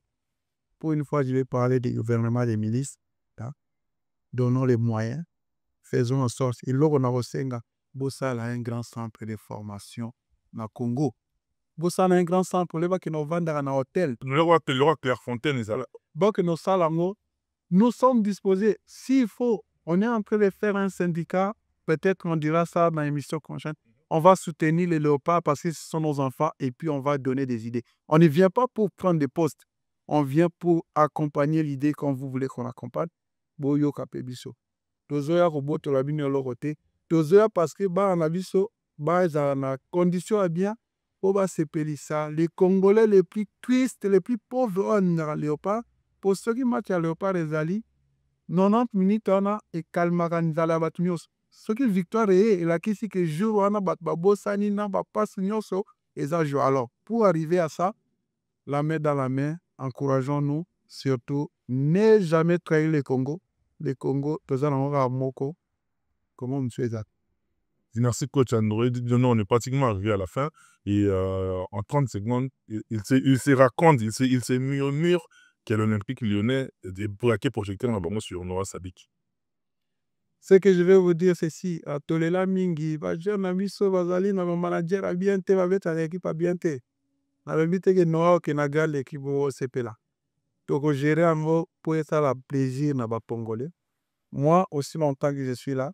pour une fois, je vais parler du gouvernement des milices. Donnons les moyens. Faisons en sorte. Et là, on a aussi un grand centre de formation au Congo. Bossana un grand centre, on va que nous vendons dans un hôtel. Nous avons Clairefontaine, nous sommes disposés. S'il faut, on est en train de faire un syndicat. Peut-être on dira ça dans l'émission prochaine. On va soutenir les léopards parce que ce sont nos enfants et puis on va donner des idées. On ne vient pas pour prendre des postes. On vient pour accompagner l'idée quand vous voulez qu'on accompagne. Boyo Kapebiso. Tozoya Roboto Labino Lorote. Tozoya parce que on a vu ça, na condition à bien. Les Congolais les plus tristes, les plus pauvres, on a léopard. Pour ceux qui matchent à léopard et Zali, 90 minutes, on a et calmaran Zala Batmios. Ce qui victoire est la question que jour on a batbabo sanina passe nyoso et ça joue. Alors pour arriver à ça, la main dans la main, encourageons-nous surtout ne jamais trahir le Congo. Le Congo, tous en moko. Comment monsieur Ezat? Merci coach André. On est pratiquement arrivé à la fin et en 30 secondes, il se raconte, il se murmure que l'Olympique lyonnais est braqué projecteur sur Noah Sadik. Ce que je vais vous dire, c'est si, à Tolela Mingi, Namiso, Vazali, notre manager a bien été, va mettre l'équipe à bien été. On a vu que Noah, qui n'a pas l'équipe au CP là. Donc, gérer un mot pour être à plaisir, n'a pas Congolais. Moi, aussi longtemps que je suis là,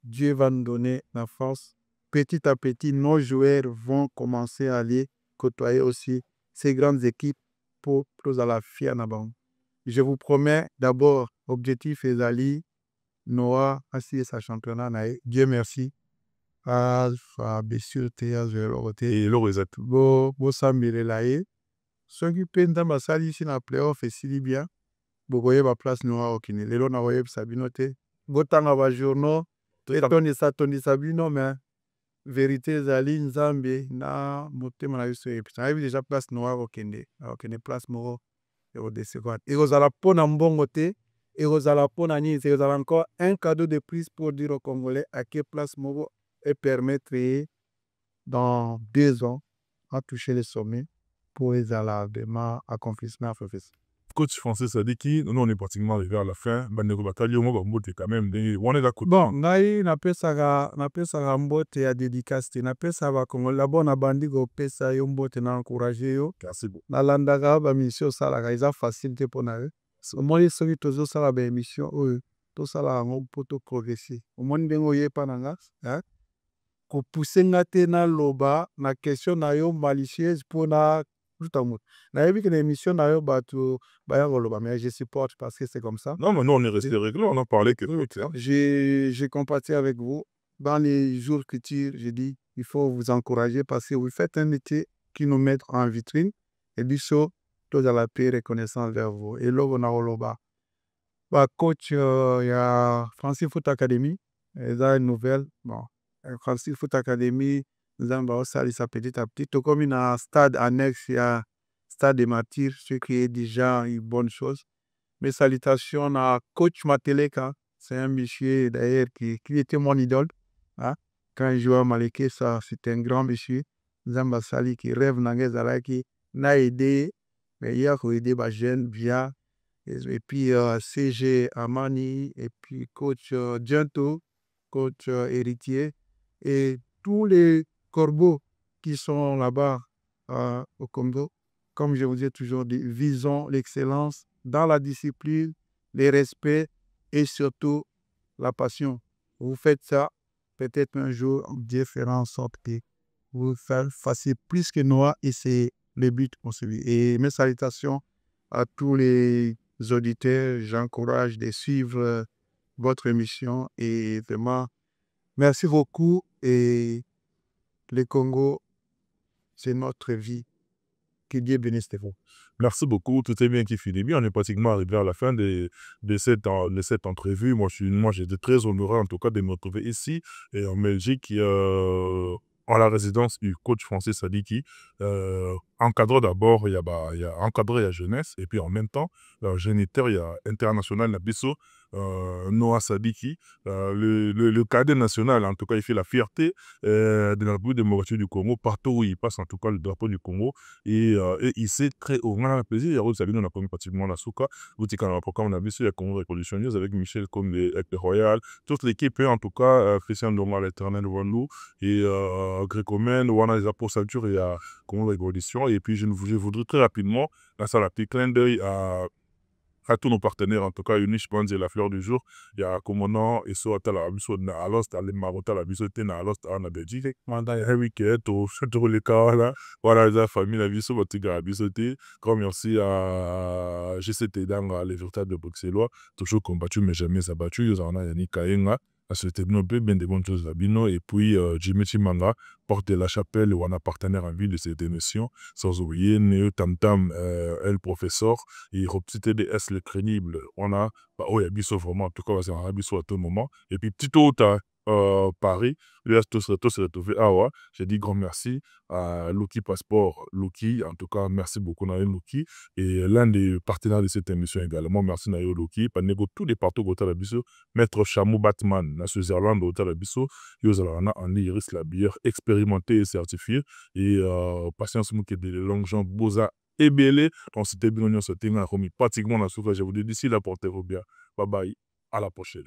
Dieu va nous donner la force. Petit à petit, nos joueurs vont commencer à aller côtoyer aussi ces grandes équipes pour plus à la fière. Je vous promets, d'abord, objectif est d'aller. Noah a signé sa championnat. Dieu merci. Bien Et l'Orézat. Bo Sambire Laye. Ceux qui peinent dans ma salle ici dans la playoff et si bien. Bo voyez ma place Noah au Kine. Les lots na voyé Sabinote. Botanga va journaux. Tony Sabino, mais vérité Zali Nzambe na moté mana yuso et puis ça avait déjà place Noah au Kine. Au Kine place Moro et au décevoir. Et aux alapona mbongote. Et aux alapona ni c'est encore un cadeau de plus pour dire aux Congolais à quelle place Moro et permettre dans 2 ans à toucher les sommets pour les alarmes accomplissement professionnel. Coach français Sadiki, nous on est pratiquement arrivé à la fin. Bandeko Batalio, moi je quand même on est d'accord. Bon, ngai na pesa mbote ya dédicace, na pesa ba Congo la bonne bandi go pesa yo mbote na encourager yo. Merci beaucoup. Na landaka ba mission sala ga isa facilité pour na eux. Moi les soki tozo sala ba émission to sala ngo poto progresser. Au moins ndengo yepa nanga, ko pousser ngate na loba na question na yo malicieuse pour na tout amour. Na yebi que l'émission na yo batu ba loba mais je supporte parce que c'est comme ça. Non mais nous on est resté réglé, on a parlé que j'ai compatis avec vous dans les jours futurs, j'ai dit il faut vous encourager parce que vous faites un métier qui nous met en vitrine et du saut tous à la paix reconnaissance vers vous et là on a loba. Bah coach il y a Francis Foot Academy, et là une nouvelle bon Francis Foot Academy Zamba Osali ça petit à petit tout comme il y a un stade annexe, il y a stade des martyrs, ce qui est déjà une bonne chose. Mes salutations à coach Mateleka, c'est un monsieur d'ailleurs qui était mon idole. Quand il jouait à Maleke, ça c'était un grand monsieur. Zamba Sali qui rêve Nangezala qui n'a aidé, mais il a aidé les jeunes bien. Et puis CG Amani, et puis coach Diento, coach héritier, et tous les corbeaux qui sont là-bas au Congo. Comme je vous ai toujours dit, visons l'excellence dans la discipline, le respect et surtout la passion. Vous faites ça, peut-être un jour, Dieu fera en sorte que vous fassiez plus que nous et c'est le but poursuivi. Et mes salutations à tous les auditeurs. J'encourage de suivre votre émission et vraiment, merci beaucoup. Et le Congo, c'est notre vie. Que Dieu bénisse vous. Merci beaucoup. Tout est bien qui finit bien. On est pratiquement arrivé à la fin de cette entrevue. Moi, j'étais très honoré, en tout cas, de me retrouver ici et en Belgique, en la résidence du coach Francis Sadiki. Encadreur d'abord, il y a encadreur, il y a jeunesse, et puis en même temps, géniteur, il y a international Nabiso, Noah Sadiki, le cadet national, en tout cas, il fait la fierté de la République démocratique du Congo, partout où il passe, en tout cas, le drapeau du Congo. Et ici, très haut, on a plaisir. Il y a aussi, on a connu pratiquement la Souka. Vous dites qu'on a programme, on a vu il y a Congo Révolution News avec Michel comme avec le Royal. Toute l'équipe, en tout cas, Christian Doma, l'éternel devant nous, et Grécomen, on a les apôtres, il y a Congo Révolution. Et puis, je voudrais très rapidement, là, ça, la petite clin d'œil à tous nos partenaires, en tout cas, Unish Bands et la fleur du jour. Il y a Commandant et so à la biso na alost à les marota la biso na alost à la Belgique. Manda ya week-end au château les cas là. Voilà la famille la biso botiga la biso te. Grand merci à GCT dans les véritables de Bruxellois, toujours combattu mais jamais abattu. Ils en a Yannick Kayenga. À ce bien des bonnes choses à Bino. Et puis Jimmy Chimanga, porte de la chapelle, ou on a partenaire en ville de cette émission. Sans oublier Néo Tam Tam, le professeur, et Reptité DS, le crédible. On a, il y a Bisso vraiment, en tout cas, c'est un Bisso à tout moment. Et puis petit autre Paris, lui, tout se retrouvé. Ah ouais, j'ai dit grand merci à Lucky Passport. Lucky, en tout cas, merci beaucoup, Nayo Lucky. Et l'un des partenaires de cette émission également, merci Nayo Lucky. Panego, tous les partout au la Bisso. Maître Chamou Batman, la Switzerland au la Bisso. Yozalana, en Iris, la bière expérimentée et certifiée. Et patience, mouké de longues jambes, Boza et Belé. On s'était bien, on s'était pratiquement la souffrance. Je vous dis d'ici là, portez-vous bien. Bye bye. À la prochaine.